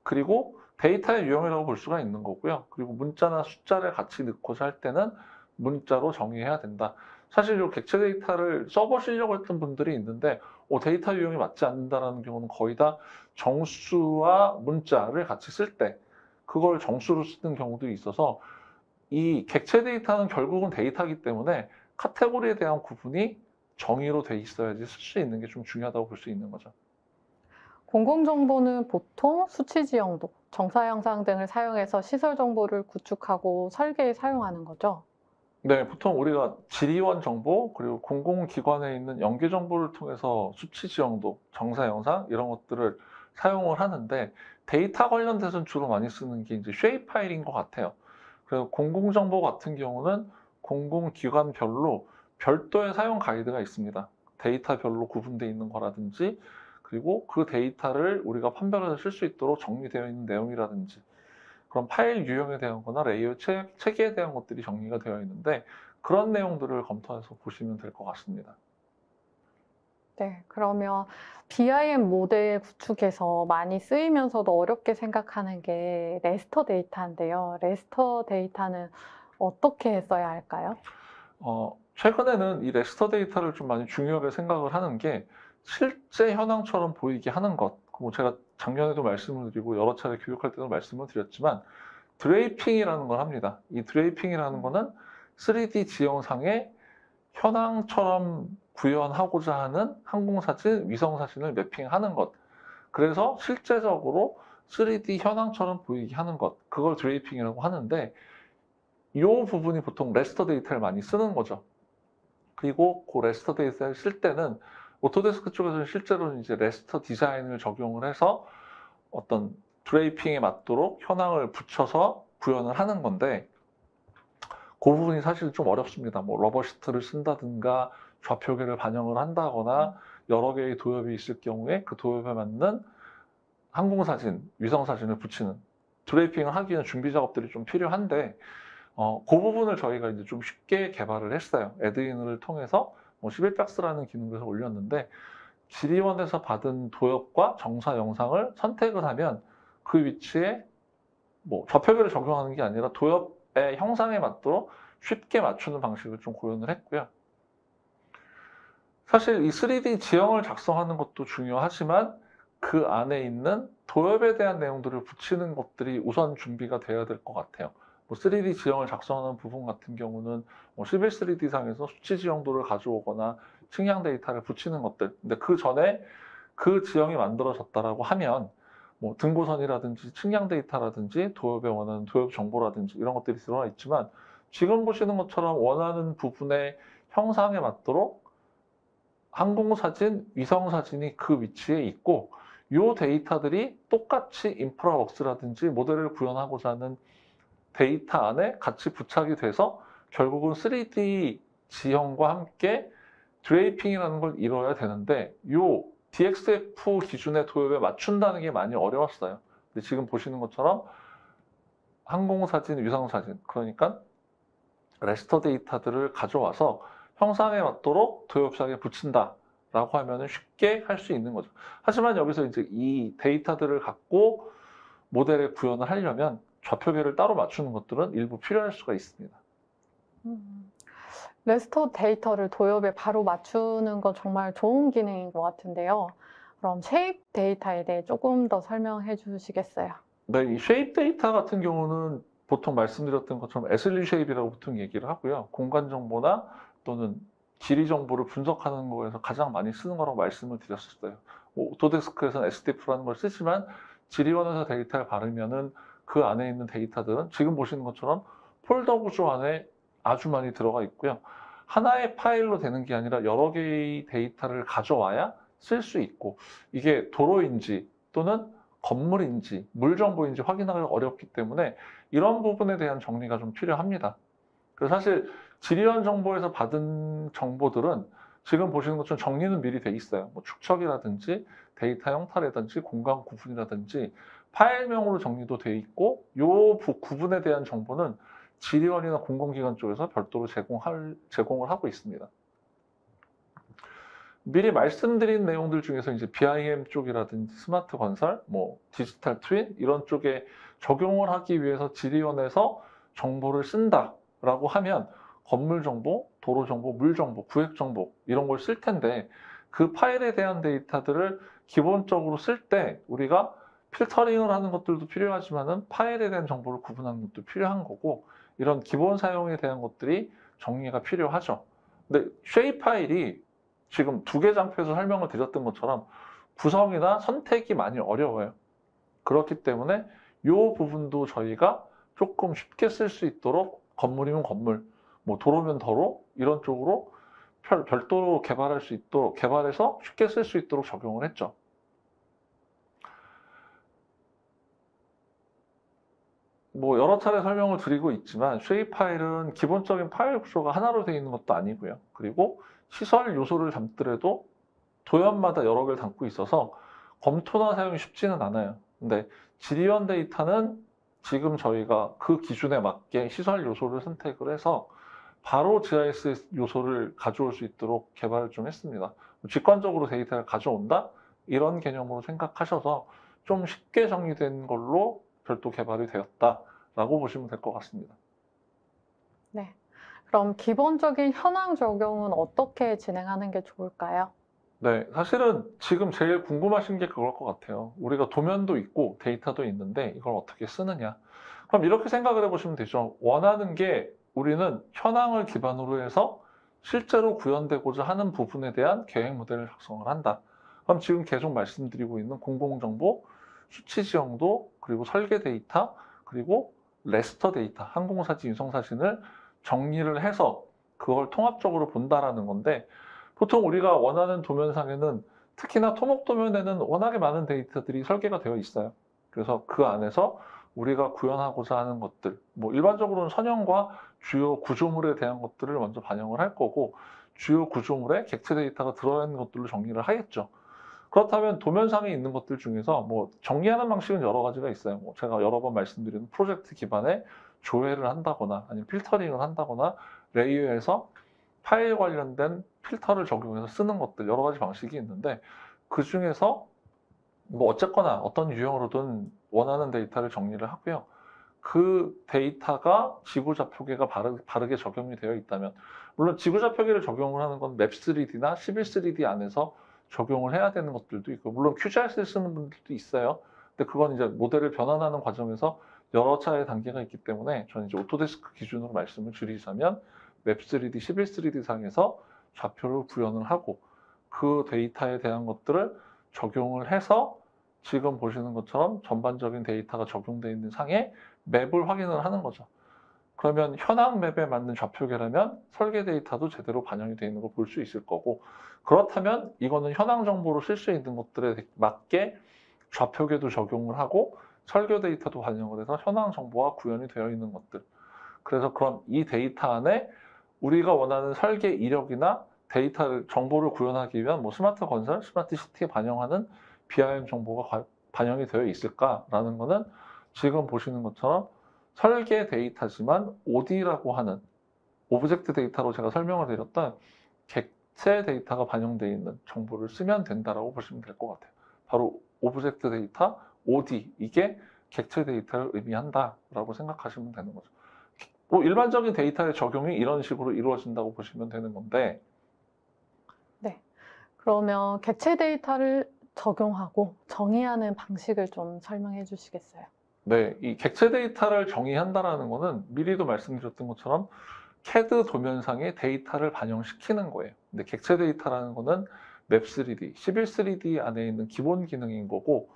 그리고 데이터의 유형이라고 볼 수가 있는 거고요. 그리고 문자나 숫자를 같이 넣고자 할 때는 문자로 정의해야 된다. 사실 이 객체 데이터를 써보시려고 했던 분들이 있는데 데이터 유형이 맞지 않는다는 경우는 거의 다 정수와 문자를 같이 쓸 때 그걸 정수로 쓰는 경우도 있어서 이 객체 데이터는 결국은 데이터이기 때문에 카테고리에 대한 구분이 정의로 돼 있어야지 쓸 수 있는 게 좀 중요하다고 볼 수 있는 거죠. 공공정보는 보통 수치 지형도, 정사 영상 등을 사용해서 시설 정보를 구축하고 설계에 사용하는 거죠. 네, 보통 우리가 지리원 정보 그리고 공공기관에 있는 연계 정보를 통해서 수치 지형도, 정사 영상 이런 것들을 사용을 하는데 데이터 관련돼서는 주로 많이 쓰는 게 이제 쉐입 파일인 것 같아요. 그리고 공공정보 같은 경우는 공공기관별로 별도의 사용 가이드가 있습니다. 데이터별로 구분되어 있는 거라든지 그리고 그 데이터를 우리가 판별해서 쓸 수 있도록 정리되어 있는 내용이라든지 그런 파일 유형에 대한 거나 레이아웃 체계에 대한 것들이 정리가 되어 있는데 그런 내용들을 검토해서 보시면 될 것 같습니다. 네, 그러면 BIM 모델 구축에서 많이 쓰이면서도 어렵게 생각하는 게 레스터 데이터인데요. 레스터 데이터는 어떻게 써야 할까요? 최근에는 이 레스터 데이터를 좀 많이 중요하게 생각을 하는 게 실제 현황처럼 보이게 하는 것. 뭐 제가 작년에도 말씀을 드리고 여러 차례 교육할 때도 말씀을 드렸지만 드레이핑이라는 걸 합니다. 이 드레이핑이라는 거는 3D 지형상의 현황처럼 구현하고자 하는 항공사진, 위성사진을 매핑하는 것. 그래서 실제적으로 3D 현황처럼 보이게 하는 것. 그걸 드레이핑이라고 하는데 이 부분이 보통 레스터 데이터를 많이 쓰는 거죠. 그리고 그 레스터 데이터를 쓸 때는 오토데스크 쪽에서는 실제로는 이제 레스터 디자인을 적용을 해서 어떤 드레이핑에 맞도록 현황을 붙여서 구현을 하는 건데 그 부분이 사실 좀 어렵습니다. 뭐 러버시트를 쓴다든가 좌표계를 반영을 한다거나 여러 개의 도엽이 있을 경우에 그 도엽에 맞는 항공사진, 위성사진을 붙이는 드레이핑을 하기 위한 준비 작업들이 좀 필요한데 그 부분을 저희가 이제 좀 쉽게 개발을 했어요. 애드인을 통해서 뭐 11박스라는 기능을 올렸는데 지리원에서 받은 도엽과 정사 영상을 선택을 하면 그 위치에 뭐 좌표계를 적용하는 게 아니라 도엽의 형상에 맞도록 쉽게 맞추는 방식을 좀 고연을 했고요. 사실 이 3D 지형을 작성하는 것도 중요하지만 그 안에 있는 도엽에 대한 내용들을 붙이는 것들이 우선 준비가 돼야 될 것 같아요. 뭐 3D 지형을 작성하는 부분 같은 경우는 뭐 11-3D상에서 수치 지형도를 가져오거나 측량 데이터를 붙이는 것들. 근데 그 전에 그 지형이 만들어졌다라고 하면 뭐 등고선이라든지 측량 데이터라든지 도엽에 원하는 도엽 정보라든지 이런 것들이 들어가 있지만 지금 보시는 것처럼 원하는 부분의 형상에 맞도록 항공사진, 위성사진이 그 위치에 있고 이 데이터들이 똑같이 인프라웍스라든지 모델을 구현하고자 하는 데이터 안에 같이 부착이 돼서 결국은 3D 지형과 함께 드레이핑이라는 걸 이뤄야 되는데 이 DXF 기준의 도엽에 맞춘다는 게 많이 어려웠어요. 근데 지금 보시는 것처럼 항공사진, 위성사진 그러니까 레스터 데이터들을 가져와서 형상에 맞도록 도엽상에 붙인다라고 하면 쉽게 할 수 있는 거죠. 하지만 여기서 이제 이 데이터들을 갖고 모델에 구현을 하려면 좌표계를 따로 맞추는 것들은 일부 필요할 수가 있습니다. 레스터 데이터를 도엽에 바로 맞추는 건 정말 좋은 기능인 것 같은데요. 그럼 쉐입 데이터에 대해 조금 더 설명해 주시겠어요? 네, 이 쉐입 데이터 같은 경우는 보통 말씀드렸던 것처럼 에슬리 쉐입이라고 보통 얘기를 하고요. 공간 정보나 또는 지리 정보를 분석하는 거에서 가장 많이 쓰는 거라고 말씀을 드렸었어요. 오토데스크에서는 SDF라는 걸 쓰지만 지리원에서 데이터를 바르면은 그 안에 있는 데이터들은 지금 보시는 것처럼 폴더 구조 안에 아주 많이 들어가 있고요. 하나의 파일로 되는 게 아니라 여러 개의 데이터를 가져와야 쓸 수 있고, 이게 도로인지 또는 건물인지 물 정보인지 확인하기가 어렵기 때문에 이런 부분에 대한 정리가 좀 필요합니다. 그래서 사실 지리원 정보에서 받은 정보들은 지금 보시는 것처럼 정리는 미리 돼 있어요. 뭐 축척이라든지 데이터 형태라든지 공간 구분이라든지 파일명으로 정리도 돼 있고, 요 구분에 대한 정보는 지리원이나 공공기관 쪽에서 별도로 제공을 하고 있습니다. 미리 말씀드린 내용들 중에서 이제 BIM 쪽이라든지 스마트 건설, 뭐 디지털 트윈 이런 쪽에 적용을 하기 위해서 지리원에서 정보를 쓴다라고 하면 건물 정보, 도로 정보, 물 정보, 구획 정보 이런 걸 쓸 텐데, 그 파일에 대한 데이터들을 기본적으로 쓸 때 우리가 필터링을 하는 것들도 필요하지만은 파일에 대한 정보를 구분하는 것도 필요한 거고, 이런 기본 사용에 대한 것들이 정리가 필요하죠. 근데 쉐입 파일이 지금 2개 장표에서 설명을 드렸던 것처럼 구성이나 선택이 많이 어려워요. 그렇기 때문에 이 부분도 저희가 조금 쉽게 쓸 수 있도록 건물이면 건물, 뭐 도로면 도로 이런 쪽으로 별도로 개발할 수 있도록 개발해서 쉽게 쓸 수 있도록 적용을 했죠. 뭐 여러 차례 설명을 드리고 있지만 쉐입 파일은 기본적인 파일 구조가 하나로 되어 있는 것도 아니고요. 그리고 시설 요소를 담더라도 도면마다 여러 개를 담고 있어서 검토나 사용이 쉽지는 않아요. 근데 지리원 데이터는 지금 저희가 그 기준에 맞게 시설 요소를 선택을 해서 바로 GIS 요소를 가져올 수 있도록 개발을 좀 했습니다. 직관적으로 데이터를 가져온다? 이런 개념으로 생각하셔서 좀 쉽게 정리된 걸로 별도 개발이 되었다라고 보시면 될 것 같습니다. 네. 그럼 기본적인 현황 적용은 어떻게 진행하는 게 좋을까요? 네, 사실은 지금 제일 궁금하신 게 그걸 것 같아요. 우리가 도면도 있고 데이터도 있는데 이걸 어떻게 쓰느냐. 그럼 이렇게 생각을 해보시면 되죠. 원하는 게 우리는 현황을 기반으로 해서 실제로 구현되고자 하는 부분에 대한 계획 모델을 작성을 한다. 그럼 지금 계속 말씀드리고 있는 공공정보, 수치 지형도, 그리고 설계 데이터, 그리고 레스터 데이터, 항공사진, 위성사진을 정리를 해서 그걸 통합적으로 본다라는 건데, 보통 우리가 원하는 도면상에는 특히나 토목 도면에는 워낙에 많은 데이터들이 설계가 되어 있어요. 그래서 그 안에서 우리가 구현하고자 하는 것들, 뭐 일반적으로는 선형과 주요 구조물에 대한 것들을 먼저 반영을 할 거고, 주요 구조물에 객체 데이터가 들어있는 것들로 정리를 하겠죠. 그렇다면 도면상에 있는 것들 중에서 뭐 정리하는 방식은 여러 가지가 있어요. 뭐 제가 여러 번 말씀드린 프로젝트 기반의 조회를 한다거나 아니면 필터링을 한다거나 레이어에서 파일 관련된 필터를 적용해서 쓰는 것들 여러 가지 방식이 있는데, 그 중에서 뭐 어쨌거나 어떤 유형으로든 원하는 데이터를 정리를 하고요. 그 데이터가 지구좌표계가 바르게 적용이 되어 있다면, 물론 지구좌표계를 적용을 하는 건 맵3D나 11.3D 안에서 적용을 해야 되는 것들도 있고, 물론 QGIS를 쓰는 분들도 있어요. 근데 그건 이제 모델을 변환하는 과정에서 여러 차례 단계가 있기 때문에 저는 이제 오토데스크 기준으로 말씀을 드리자면 맵3D, 11.3D 상에서 좌표를 구현을 하고 그 데이터에 대한 것들을 적용을 해서 지금 보시는 것처럼 전반적인 데이터가 적용되어 있는 상에 맵을 확인을 하는 거죠. 그러면 현황 맵에 맞는 좌표계라면 설계 데이터도 제대로 반영이 되어 있는 걸 볼 수 있을 거고, 그렇다면 이거는 현황 정보로 쓸 수 있는 것들에 맞게 좌표계도 적용을 하고 설계 데이터도 반영을 해서 현황 정보와 구현이 되어 있는 것들. 그래서 그럼 이 데이터 안에 우리가 원하는 설계 이력이나 데이터를 정보를 구현하기 위한 뭐 스마트 건설, 스마트 시티에 반영하는 BIM 정보가 반영이 되어 있을까라는 거는 지금 보시는 것처럼 설계 데이터지만 OD라고 하는 오브젝트 데이터로 제가 설명을 드렸던 객체 데이터가 반영되어 있는 정보를 쓰면 된다라고 보시면 될 것 같아요. 바로 오브젝트 데이터, OD, 이게 객체 데이터를 의미한다라고 생각하시면 되는 거죠. 뭐 일반적인 데이터의 적용이 이런 식으로 이루어진다고 보시면 되는 건데, 네. 그러면 객체 데이터를 적용하고 정의하는 방식을 좀 설명해 주시겠어요? 네, 이 객체 데이터를 정의한다라는 거는 미리도 말씀드렸던 것처럼 CAD 도면상에 데이터를 반영시키는 거예요. 근데 객체 데이터라는 거는 맵3D, 11.3D 안에 있는 기본 기능인 거고,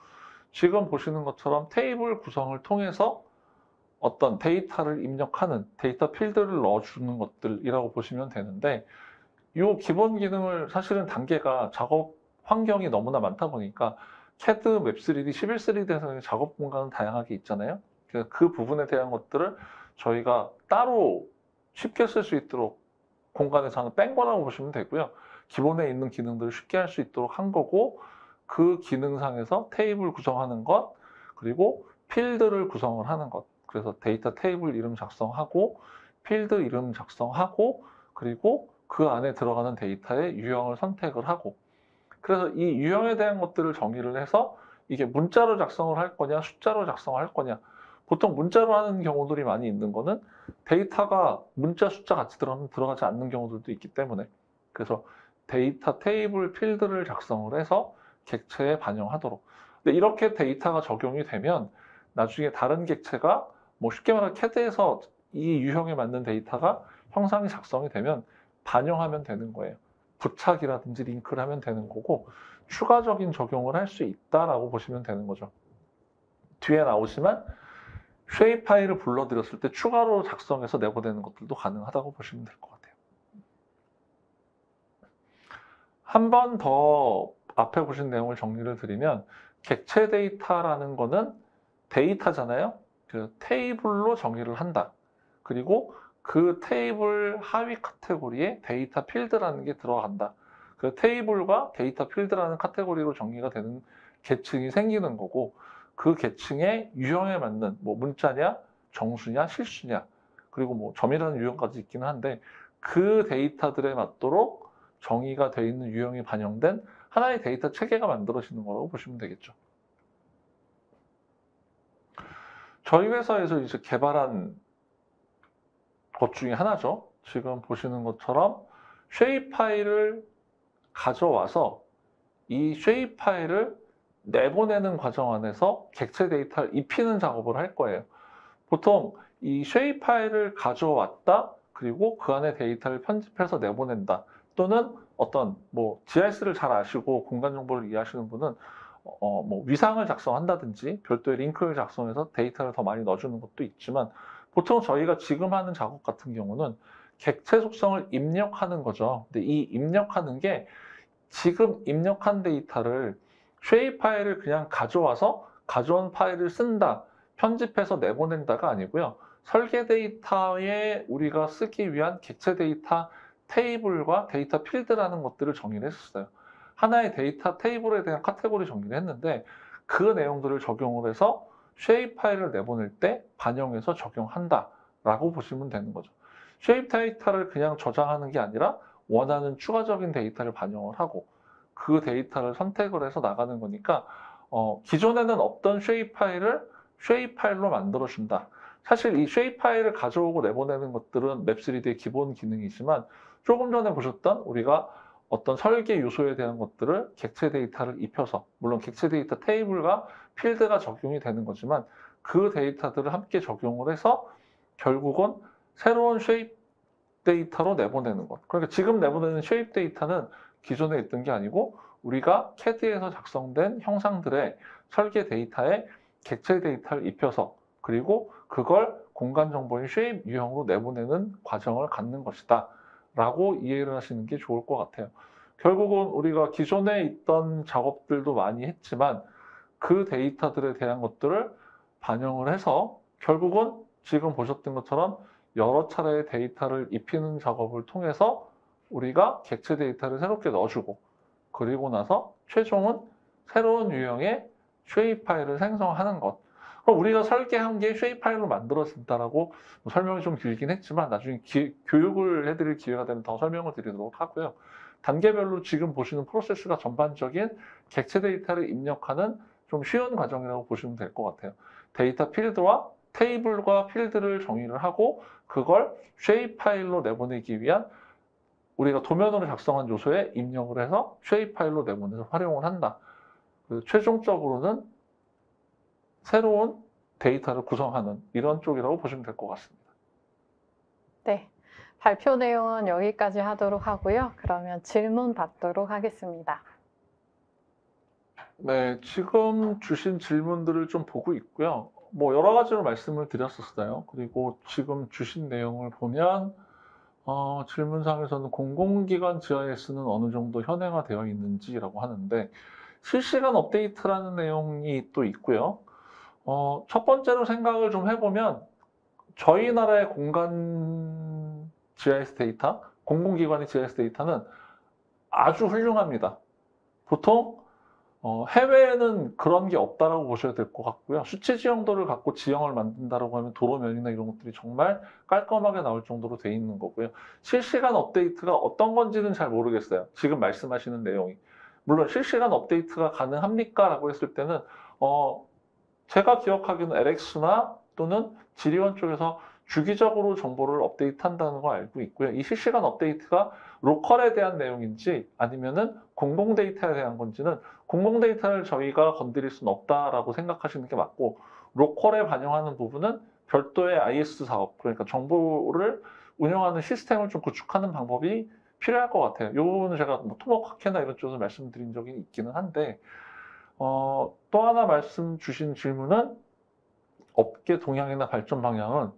지금 보시는 것처럼 테이블 구성을 통해서 어떤 데이터를 입력하는 데이터 필드를 넣어주는 것들이라고 보시면 되는데 이 기본 기능을 사실은 단계가 작업 환경이 너무나 많다 보니까 CAD, 맵3D, 11.3D에서는 작업 공간은 다양하게 있잖아요. 그래서 그 부분에 대한 것들을 저희가 따로 쉽게 쓸 수 있도록 공간에서 하나 뺀 거라고 보시면 되고요. 기본에 있는 기능들을 쉽게 할 수 있도록 한 거고 그 기능상에서 테이블 구성하는 것 그리고 필드를 구성을 하는 것 그래서 데이터 테이블 이름 작성하고 필드 이름 작성하고 그리고 그 안에 들어가는 데이터의 유형을 선택을 하고 그래서 이 유형에 대한 것들을 정의를 해서 이게 문자로 작성을 할 거냐 숫자로 작성할 거냐 보통 문자로 하는 경우들이 많이 있는 거는 데이터가 문자 숫자 같이 들어가지 않는 경우들도 있기 때문에 그래서 데이터 테이블 필드를 작성을 해서 객체에 반영하도록 근데 이렇게 데이터가 적용이 되면 나중에 다른 객체가 뭐 쉽게 말하면 CAD에서 이 유형에 맞는 데이터가 형상이 작성이 되면 반영하면 되는 거예요. 부착이라든지 링크를 하면 되는 거고 추가적인 적용을 할 수 있다라고 보시면 되는 거죠. 뒤에 나오지만 쉐입 파일을 불러들였을 때 추가로 작성해서 내보내는 것들도 가능하다고 보시면 될 것 같아요. 한 번 더 앞에 보신 내용을 정리를 드리면 객체 데이터라는 거는 데이터잖아요. 그 테이블로 정의를 한다. 그리고 그 테이블 하위 카테고리에 데이터 필드라는 게 들어간다. 그 테이블과 데이터 필드라는 카테고리로 정의가 되는 계층이 생기는 거고 그 계층의 유형에 맞는 뭐 문자냐, 정수냐, 실수냐 그리고 뭐 점이라는 유형까지 있기는 한데 그 데이터들에 맞도록 정의가 되어 있는 유형이 반영된 하나의 데이터 체계가 만들어지는 거라고 보시면 되겠죠. 저희 회사에서 이제 개발한 것 중에 하나죠. 지금 보시는 것처럼 쉐입 파일을 가져와서 이 쉐입 파일을 내보내는 과정 안에서 객체 데이터를 입히는 작업을 할 거예요. 보통 이 쉐입 파일을 가져왔다 그리고 그 안에 데이터를 편집해서 내보낸다 또는 어떤 뭐 GIS를 잘 아시고 공간 정보를 이해하시는 분은 뭐 위상을 작성한다든지 별도의 링크를 작성해서 데이터를 더 많이 넣어주는 것도 있지만 보통 저희가 지금 하는 작업 같은 경우는 객체 속성을 입력하는 거죠. 근데 이 입력하는 게 지금 입력한 데이터를 쉐입 파일을 그냥 가져와서 가져온 파일을 쓴다, 편집해서 내보낸다가 아니고요. 설계 데이터에 우리가 쓰기 위한 객체 데이터 테이블과 데이터 필드라는 것들을 정의를 했었어요. 하나의 데이터 테이블에 대한 카테고리 정의를 했는데 그 내용들을 적용을 해서 쉐입 파일을 내보낼 때 반영해서 적용한다라고 보시면 되는 거죠. 쉐입 데이터를 그냥 저장하는 게 아니라 원하는 추가적인 데이터를 반영을 하고 그 데이터를 선택을 해서 나가는 거니까 기존에는 없던 쉐입 파일을 쉐입 파일로 만들어준다. 사실 이 쉐입 파일을 가져오고 내보내는 것들은 맵3D의 기본 기능이지만 조금 전에 보셨던 우리가 어떤 설계 요소에 대한 것들을 객체 데이터를 입혀서 물론 객체 데이터 테이블과 필드가 적용이 되는 거지만 그 데이터들을 함께 적용을 해서 결국은 새로운 쉐입 데이터로 내보내는 것. 그러니까 지금 내보내는 쉐입 데이터는 기존에 있던 게 아니고 우리가 CAD에서 작성된 형상들의 설계 데이터에 객체 데이터를 입혀서 그리고 그걸 공간 정보인 쉐입 유형으로 내보내는 과정을 갖는 것이다. 라고 이해를 하시는 게 좋을 것 같아요. 결국은 우리가 기존에 있던 작업들도 많이 했지만 그 데이터들에 대한 것들을 반영을 해서 결국은 지금 보셨던 것처럼 여러 차례의 데이터를 입히는 작업을 통해서 우리가 객체 데이터를 새롭게 넣어주고 그리고 나서 최종은 새로운 유형의 쉐입 파일을 생성하는 것. 그럼 우리가 설계한 게 쉐입 파일로 만들어진다라고 설명이 좀 길긴 했지만 나중에 교육을 해드릴 기회가 되면 더 설명을 드리도록 하고요. 단계별로 지금 보시는 프로세스가 전반적인 객체 데이터를 입력하는 좀 쉬운 과정이라고 보시면 될 것 같아요. 데이터 필드와 테이블과 필드를 정의를 하고 그걸 쉐입 파일로 내보내기 위한 우리가 도면으로 작성한 요소에 입력을 해서 쉐입 파일로 내보내서 활용을 한다. 그래서 최종적으로는 새로운 데이터를 구성하는 이런 쪽이라고 보시면 될 것 같습니다. 네. 발표 내용은 여기까지 하도록 하고요. 그러면 질문 받도록 하겠습니다. 네, 지금 주신 질문들을 좀 보고 있고요. 뭐 여러 가지로 말씀을 드렸었어요. 그리고 지금 주신 내용을 보면 질문상에서는 공공기관 GIS는 어느 정도 현행화 되어 있는지라고 하는데 실시간 업데이트라는 내용이 또 있고요. 첫 번째로 생각을 좀 해보면 저희 나라의 공간 GIS 데이터, 공공기관의 GIS 데이터는 아주 훌륭합니다. 보통 해외에는 그런 게 없다라고 보셔야 될 것 같고요. 수치 지형도를 갖고 지형을 만든다라고 하면 도로면이나 이런 것들이 정말 깔끔하게 나올 정도로 돼 있는 거고요. 실시간 업데이트가 어떤 건지는 잘 모르겠어요. 지금 말씀하시는 내용이. 물론 실시간 업데이트가 가능합니까? 라고 했을 때는 제가 기억하기로는 LX나 또는 지리원 쪽에서 주기적으로 정보를 업데이트한다는 거 알고 있고요. 이 실시간 업데이트가 로컬에 대한 내용인지 아니면은 공공 데이터에 대한 건지는 공공 데이터를 저희가 건드릴 수는 없다라고 생각하시는 게 맞고 로컬에 반영하는 부분은 별도의 IS 사업, 그러니까 정보를 운영하는 시스템을 좀 구축하는 방법이 필요할 것 같아요. 이 부분은 제가 뭐 토목학회나 이런 쪽에서 말씀드린 적이 있기는 한데 또 하나 말씀 주신 질문은 업계 동향이나 발전 방향은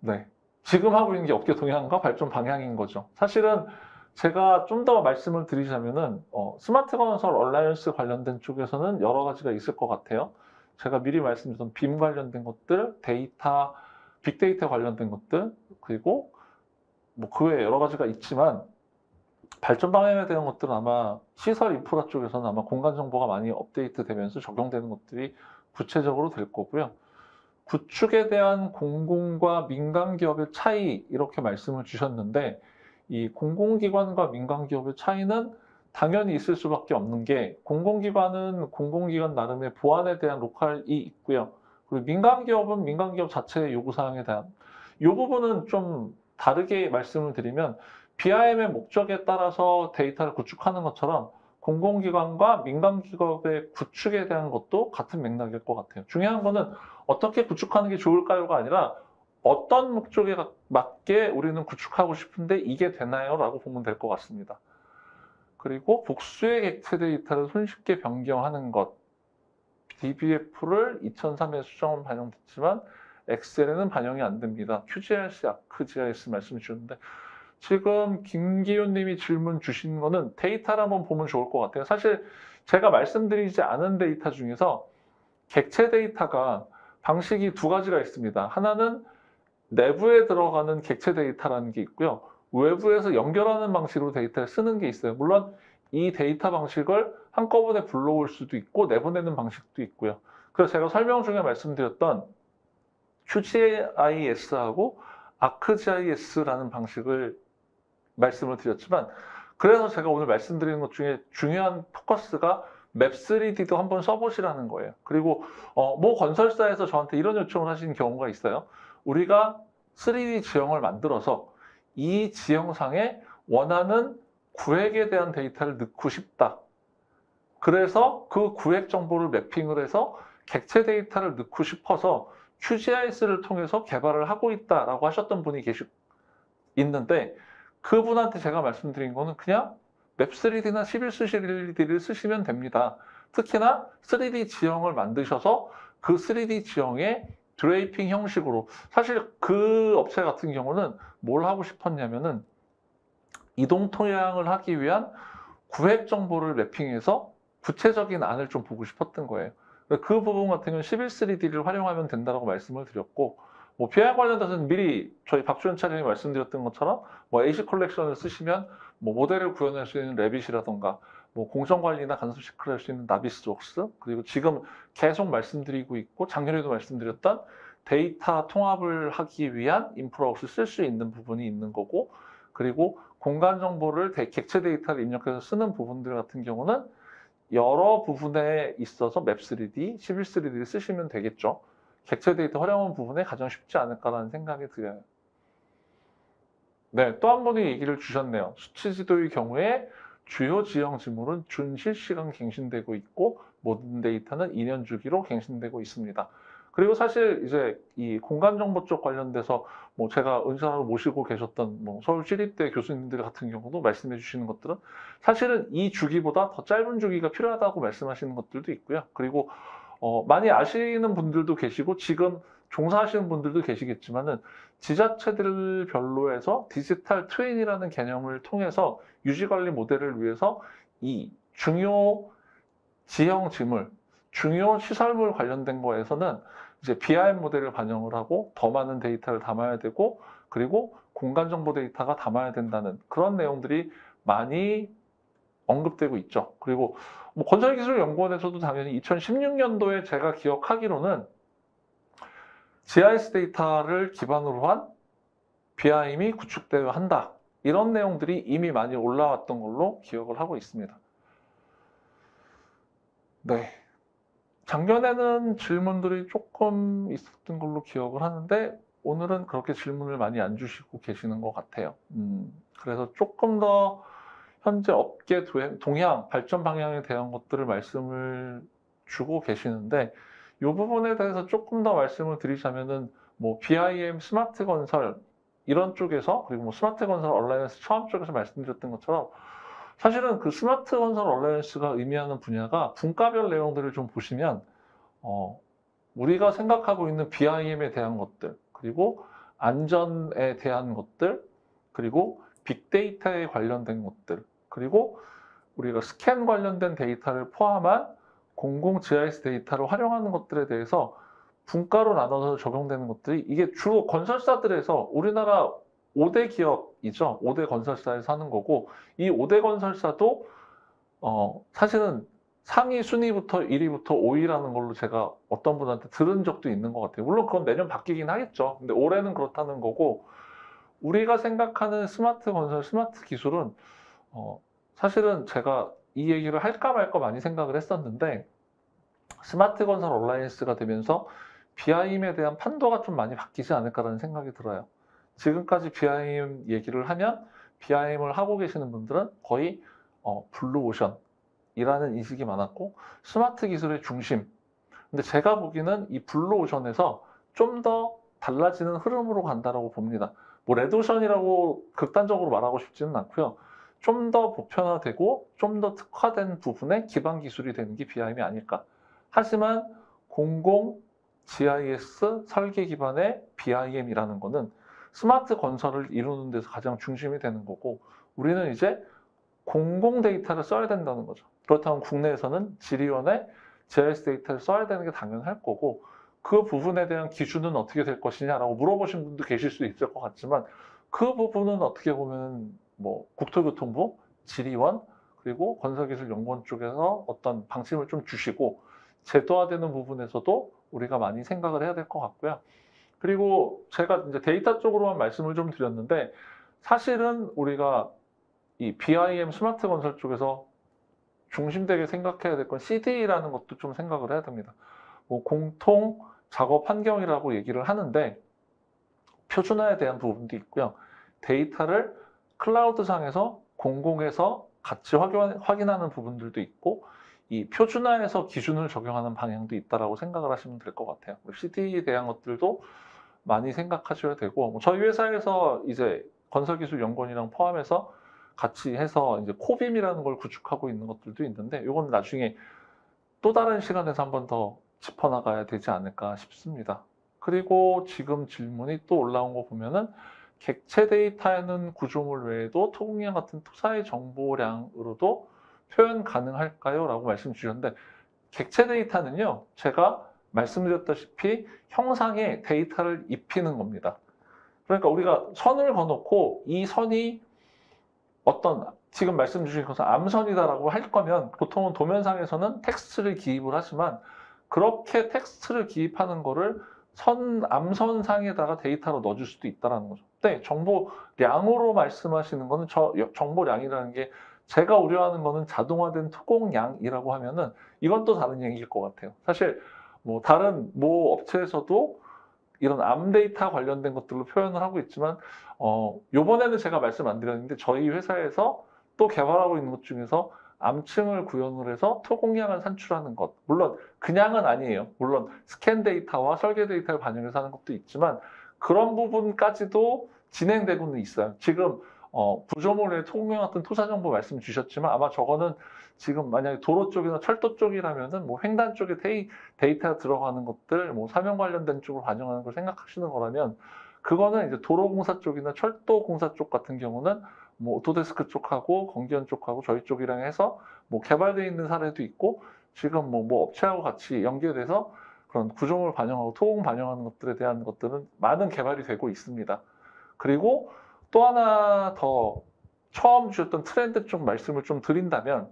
네, 지금 하고 있는 게 업계 동향과 발전 방향인 거죠. 사실은 제가 좀 더 말씀을 드리자면은 스마트 건설 얼라이언스 관련된 쪽에서는 여러 가지가 있을 것 같아요. 제가 미리 말씀드렸던 빔 관련된 것들, 데이터, 빅데이터 관련된 것들, 그리고 뭐 그 외에 여러 가지가 있지만 발전 방향에 대한 것들은 아마 시설 인프라 쪽에서는 아마 공간 정보가 많이 업데이트 되면서 적용되는 것들이 구체적으로 될 거고요. 구축에 대한 공공과 민간 기업의 차이 이렇게 말씀을 주셨는데 이 공공기관과 민간 기업의 차이는 당연히 있을 수밖에 없는 게 공공기관은 공공기관 나름의 보안에 대한 로컬이 있고요. 그리고 민간 기업은 민간 기업 자체의 요구사항에 대한 이 부분은 좀 다르게 말씀을 드리면 BIM의 목적에 따라서 데이터를 구축하는 것처럼 공공기관과 민간 기업의 구축에 대한 것도 같은 맥락일 것 같아요. 중요한 거는 어떻게 구축하는 게 좋을까요가 아니라 어떤 목적에 맞게 우리는 구축하고 싶은데 이게 되나요? 라고 보면 될 것 같습니다. 그리고 복수의 객체 데이터를 손쉽게 변경하는 것. DBF를 2003에 수정은 반영됐지만 엑셀에는 반영이 안 됩니다. QGIS, ArcGIS 말씀 주셨는데 지금 김기훈 님이 질문 주신 거는 데이터를 한번 보면 좋을 것 같아요. 사실 제가 말씀드리지 않은 데이터 중에서 객체 데이터가 방식이 두 가지가 있습니다. 하나는 내부에 들어가는 객체 데이터라는 게 있고요. 외부에서 연결하는 방식으로 데이터를 쓰는 게 있어요. 물론 이 데이터 방식을 한꺼번에 불러올 수도 있고 내보내는 방식도 있고요. 그래서 제가 설명 중에 말씀드렸던 QGIS하고 ArcGIS라는 방식을 말씀을 드렸지만 그래서 제가 오늘 말씀드리는 것 중에 중요한 포커스가 맵3D도 한번 써보시라는 거예요. 그리고 모 건설사에서 저한테 이런 요청을 하시는 경우가 있어요. 우리가 3D 지형을 만들어서 이 지형상에 원하는 구획에 대한 데이터를 넣고 싶다. 그래서 그 구획 정보를 매핑을 해서 객체 데이터를 넣고 싶어서 QGIS를 통해서 개발을 하고 있다라고 하셨던 분이 있는데 그분한테 제가 말씀드린 거는 그냥 맵3D나 11-3D를 쓰시면 됩니다. 특히나 3D 지형을 만드셔서 그 3D 지형에 드레이핑 형식으로 사실 그 업체 같은 경우는 뭘 하고 싶었냐면은 이동 토양을 하기 위한 구획 정보를 매핑해서 구체적인 안을 좀 보고 싶었던 거예요. 그 부분 같은 경우는 11-3D를 활용하면 된다고 말씀을 드렸고 뭐 BI 관련돼서는 미리 저희 박주현 차장님이 말씀드렸던 것처럼 뭐 AC 컬렉션을 쓰시면 뭐 모델을 구현할 수 있는 레빗이라던가 뭐 공정 관리나 간섭 체크를 할 수 있는 나비스웍스 그리고 지금 계속 말씀드리고 있고 작년에도 말씀드렸던 데이터 통합을 하기 위한 인프라웍스 쓸 수 있는 부분이 있는 거고 그리고 공간 정보를 객체 데이터를 입력해서 쓰는 부분들 같은 경우는 여러 부분에 있어서 맵3D, 11-3D를 쓰시면 되겠죠. 객체 데이터 활용하는 부분에 가장 쉽지 않을까라는 생각이 들어요. 네, 또 한 분이 얘기를 주셨네요. 수치 지도의 경우에 주요 지형 지물은 준실시간 갱신되고 있고 모든 데이터는 2년 주기로 갱신되고 있습니다. 그리고 사실 이제 이 공간 정보 쪽 관련돼서 뭐 제가 은사로 모시고 계셨던 뭐 서울 시립대 교수님들 같은 경우도 말씀해 주시는 것들은 사실은 이 주기보다 더 짧은 주기가 필요하다고 말씀하시는 것들도 있고요. 그리고 많이 아시는 분들도 계시고 지금 종사하시는 분들도 계시겠지만은 지자체들별로 해서 디지털 트윈이라는 개념을 통해서 유지관리 모델을 위해서 이 중요 지형 지물, 중요 시설물 관련된 거에서는 이제 BIM 모델을 반영을 하고 더 많은 데이터를 담아야 되고 그리고 공간 정보 데이터가 담아야 된다는 그런 내용들이 많이 언급되고 있죠. 그리고 뭐 건설기술연구원에서도 당연히 2016년도에 제가 기억하기로는 GIS 데이터를 기반으로 한 BIM이 구축되어야 한다. 이런 내용들이 이미 많이 올라왔던 걸로 기억을 하고 있습니다. 네. 작년에는 질문들이 조금 있었던 걸로 기억을 하는데 오늘은 그렇게 질문을 많이 안 주시고 계시는 것 같아요. 그래서 조금 더 현재 업계 동향, 발전 방향에 대한 것들을 말씀을 주고 계시는데 이 부분에 대해서 조금 더 말씀을 드리자면은 뭐 BIM 스마트 건설 이런 쪽에서 그리고 뭐 스마트 건설 얼라이언스 처음 쪽에서 말씀드렸던 것처럼 사실은 그 스마트 건설 얼라이언스가 의미하는 분야가 분과별 내용들을 좀 보시면 우리가 생각하고 있는 BIM에 대한 것들 그리고 안전에 대한 것들 그리고 빅데이터에 관련된 것들 그리고 우리가 스캔 관련된 데이터를 포함한 공공 GIS 데이터를 활용하는 것들에 대해서 분과로 나눠서 적용되는 것들이 이게 주로 건설사들에서 우리나라 5대 기업이죠. 5대 건설사에서 하는 거고 이 5대 건설사도 사실은 상위 순위부터 1위부터 5위라는 걸로 제가 어떤 분한테 들은 적도 있는 것 같아요. 물론 그건 매년 바뀌긴 하겠죠. 근데 올해는 그렇다는 거고 우리가 생각하는 스마트 건설, 스마트 기술은 사실은 제가 이 얘기를 할까 말까 많이 생각을 했었는데 스마트 건설 얼라이언스가 되면서 BIM에 대한 판도가 좀 많이 바뀌지 않을까라는 생각이 들어요. 지금까지 BIM 얘기를 하면 BIM을 하고 계시는 분들은 거의 블루오션이라는 인식이 많았고 스마트 기술의 중심. 근데 제가 보기에는 이 블루오션에서 좀 더 달라지는 흐름으로 간다라고 봅니다. 뭐 레드오션이라고 극단적으로 말하고 싶지는 않고요. 좀 더 보편화되고 좀 더 특화된 부분의 기반 기술이 되는 게 BIM이 아닐까. 하지만 공공 GIS 설계 기반의 BIM이라는 거는 스마트 건설을 이루는 데서 가장 중심이 되는 거고 우리는 이제 공공 데이터를 써야 된다는 거죠. 그렇다면 국내에서는 지리원의 GIS 데이터를 써야 되는 게 당연할 거고 그 부분에 대한 기준은 어떻게 될 것이냐라고 물어보신 분도 계실 수 있을 것 같지만 그 부분은 어떻게 보면 뭐 국토교통부, 지리원 그리고 건설기술연구원 쪽에서 어떤 방침을 좀 주시고 제도화되는 부분에서도 우리가 많이 생각을 해야 될 것 같고요. 그리고 제가 이제 데이터 쪽으로만 말씀을 좀 드렸는데 사실은 우리가 이 BIM 스마트 건설 쪽에서 중심되게 생각해야 될 건 CD라는 것도 좀 생각을 해야 됩니다. 뭐 공통 작업 환경이라고 얘기를 하는데 표준화에 대한 부분도 있고요. 데이터를 클라우드상에서 공공에서 같이 확인하는 부분들도 있고 이 표준화에서 기준을 적용하는 방향도 있다라고 생각을 하시면 될 것 같아요. CD에 대한 것들도 많이 생각하셔야 되고 저희 회사에서 이제 건설기술연구원이랑 포함해서 같이 해서 이제 코빔이라는 걸 구축하고 있는 것들도 있는데 이건 나중에 또 다른 시간에서 한 번 더 짚어나가야 되지 않을까 싶습니다. 그리고 지금 질문이 또 올라온 거 보면은 객체 데이터에는 구조물 외에도 토공량 같은 투사의 정보량으로도 표현 가능할까요? 라고 말씀 주셨는데 객체 데이터는요. 제가 말씀드렸다시피 형상에 데이터를 입히는 겁니다. 그러니까 우리가 선을 그어놓고 이 선이 어떤 지금 말씀 주신 것은 암선이다라고 할 거면 보통은 도면상에서는 텍스트를 기입을 하지만 그렇게 텍스트를 기입하는 거를 암선상에다가 데이터로 넣어줄 수도 있다는 거죠. 근데 정보량으로 말씀하시는 거는 정보량이라는 게 제가 우려하는 거는 자동화된 토공량이라고 하면은 이건 또 다른 얘기일 것 같아요. 사실 뭐 다른 모 업체에서도 이런 암 데이터 관련된 것들로 표현을 하고 있지만 요번에는 제가 말씀 안 드렸는데 저희 회사에서 또 개발하고 있는 것 중에서 암층을 구현을 해서 토공량을 산출하는 것. 물론 그냥은 아니에요. 물론 스캔 데이터와 설계 데이터를 반영해서 하는 것도 있지만 그런 부분까지도 진행되고는 있어요. 지금 구조물의 통명 같은 투사 정보 말씀 주셨지만 아마 저거는 지금 만약에 도로 쪽이나 철도 쪽이라면은 뭐 횡단 쪽에 데이터가 들어가는 것들, 뭐 사명 관련된 쪽으로 반영하는 걸 생각하시는 거라면 그거는 이제 도로공사 쪽이나 철도공사 쪽 같은 경우는 뭐 오토데스크 쪽하고 건기현 쪽하고 저희 쪽이랑 해서 뭐 개발되어 있는 사례도 있고 지금 뭐 업체하고 같이 연계돼서 그런 구조물 반영하고 토공 반영하는 것들에 대한 것들은 많은 개발이 되고 있습니다. 그리고 또 하나 더 처음 주셨던 트렌드 쪽 말씀을 좀 드린다면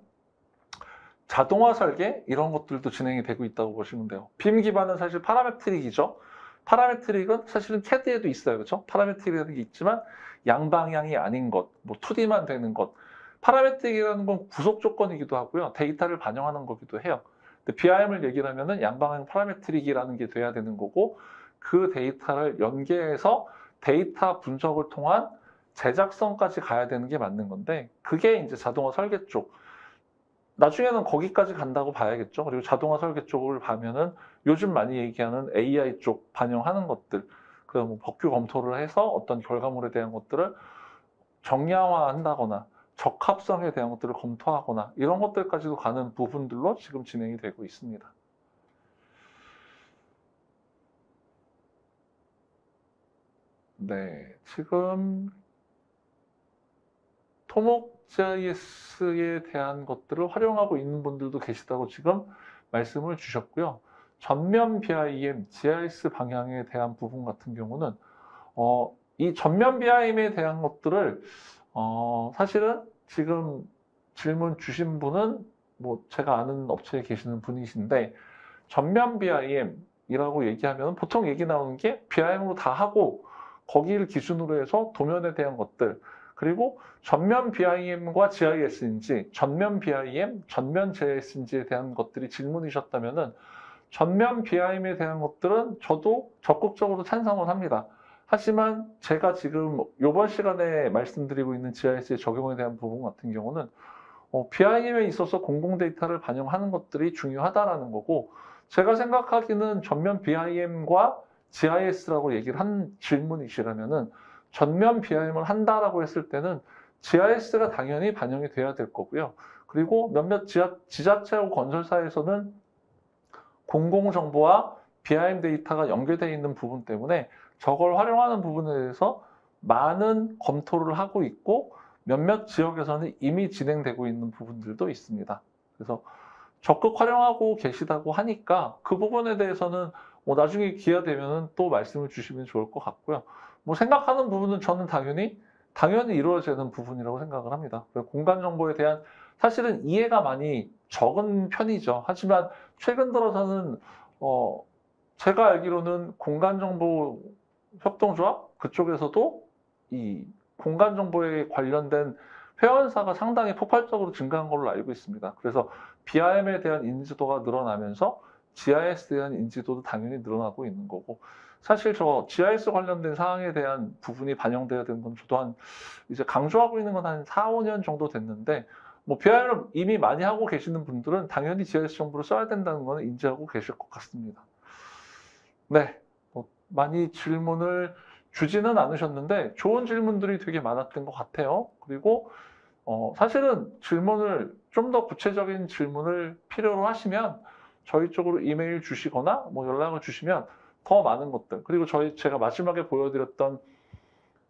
자동화 설계 이런 것들도 진행이 되고 있다고 보시면 돼요. 빔 기반은 사실 파라메트릭이죠. 파라메트릭은 사실은 CAD에도 있어요. 그렇죠? 파라메트릭이라는 게 있지만 양방향이 아닌 것, 뭐 2D만 되는 것. 파라메트릭이라는 건 구속 조건이기도 하고요. 데이터를 반영하는 거기도 해요. 근데 BIM을 얘기를 하면은 양방향 파라메트릭이라는 게 돼야 되는 거고 그 데이터를 연계해서 데이터 분석을 통한 제작성까지 가야 되는 게 맞는 건데 그게 이제 자동화 설계 쪽. 나중에는 거기까지 간다고 봐야겠죠. 그리고 자동화 설계 쪽을 봐면은 요즘 많이 얘기하는 AI 쪽 반영하는 것들, 뭐 법규 검토를 해서 어떤 결과물에 대한 것들을 정량화한다거나 적합성에 대한 것들을 검토하거나 이런 것들까지도 가는 부분들로 지금 진행이 되고 있습니다. 네, 지금 토목GIS에 대한 것들을 활용하고 있는 분들도 계시다고 지금 말씀을 주셨고요. 전면 BIM, GIS 방향에 대한 부분 같은 경우는 이 전면 BIM에 대한 것들을 사실은 지금 질문 주신 분은 뭐 제가 아는 업체에 계시는 분이신데 전면 BIM이라고 얘기하면 보통 얘기 나오는 게 BIM으로 다 하고 거기를 기준으로 해서 도면에 대한 것들 그리고 전면 BIM과 GIS인지 전면 BIM, 전면 GIS인지에 대한 것들이 질문이셨다면은 전면 BIM에 대한 것들은 저도 적극적으로 찬성을 합니다. 하지만 제가 지금 이번 시간에 말씀드리고 있는 GIS의 적용에 대한 부분 같은 경우는 BIM에 있어서 공공 데이터를 반영하는 것들이 중요하다라는 거고 제가 생각하기는 전면 BIM과 GIS라고 얘기를 한 질문이시라면은 전면 BIM을 한다라고 했을 때는 GIS가 당연히 반영이 돼야 될 거고요. 그리고 몇몇 지자체하고 건설사에서는 공공정보와 BIM 데이터가 연계되어 있는 부분 때문에 저걸 활용하는 부분에 대해서 많은 검토를 하고 있고 몇몇 지역에서는 이미 진행되고 있는 부분들도 있습니다. 그래서 적극 활용하고 계시다고 하니까 그 부분에 대해서는 나중에 기회가 되면 또 말씀을 주시면 좋을 것 같고요. 뭐 생각하는 부분은 저는 당연히 이루어지는 부분이라고 생각을 합니다. 공간 정보에 대한 사실은 이해가 많이 적은 편이죠. 하지만 최근 들어서는 제가 알기로는 공간정보 협동조합 그쪽에서도 이 공간정보에 관련된 회원사가 상당히 폭발적으로 증가한 걸로 알고 있습니다. 그래서 BIM에 대한 인지도가 늘어나면서 GIS에 대한 인지도도 당연히 늘어나고 있는 거고 사실 저 GIS 관련된 사항에 대한 부분이 반영돼야 되는 건 저도 이제 강조하고 있는 건 한 4, 5년 정도 됐는데 뭐 BIM을 이미 많이 하고 계시는 분들은 당연히 GIS 정보를 써야 된다는 거는 인지하고 계실 것 같습니다. 네, 많이 질문을 주지는 않으셨는데 좋은 질문들이 되게 많았던 것 같아요. 그리고 사실은 질문을 좀 더 구체적인 질문을 필요로 하시면 저희 쪽으로 이메일 주시거나 뭐 연락을 주시면 더 많은 것들 그리고 제가 마지막에 보여드렸던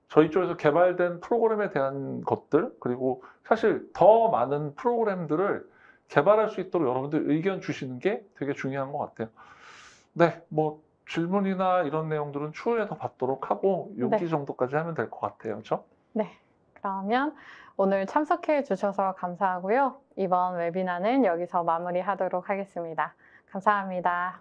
저희 쪽에서 개발된 프로그램에 대한 것들 그리고 사실 더 많은 프로그램들을 개발할 수 있도록 여러분들 의견 주시는 게 되게 중요한 것 같아요. 네, 뭐 질문이나 이런 내용들은 추후에 더 받도록 하고 여기 정도까지 하면 될 것 같아요. 그렇죠? 네, 그러면 오늘 참석해 주셔서 감사하고요. 이번 웨비나는 여기서 마무리하도록 하겠습니다. 감사합니다.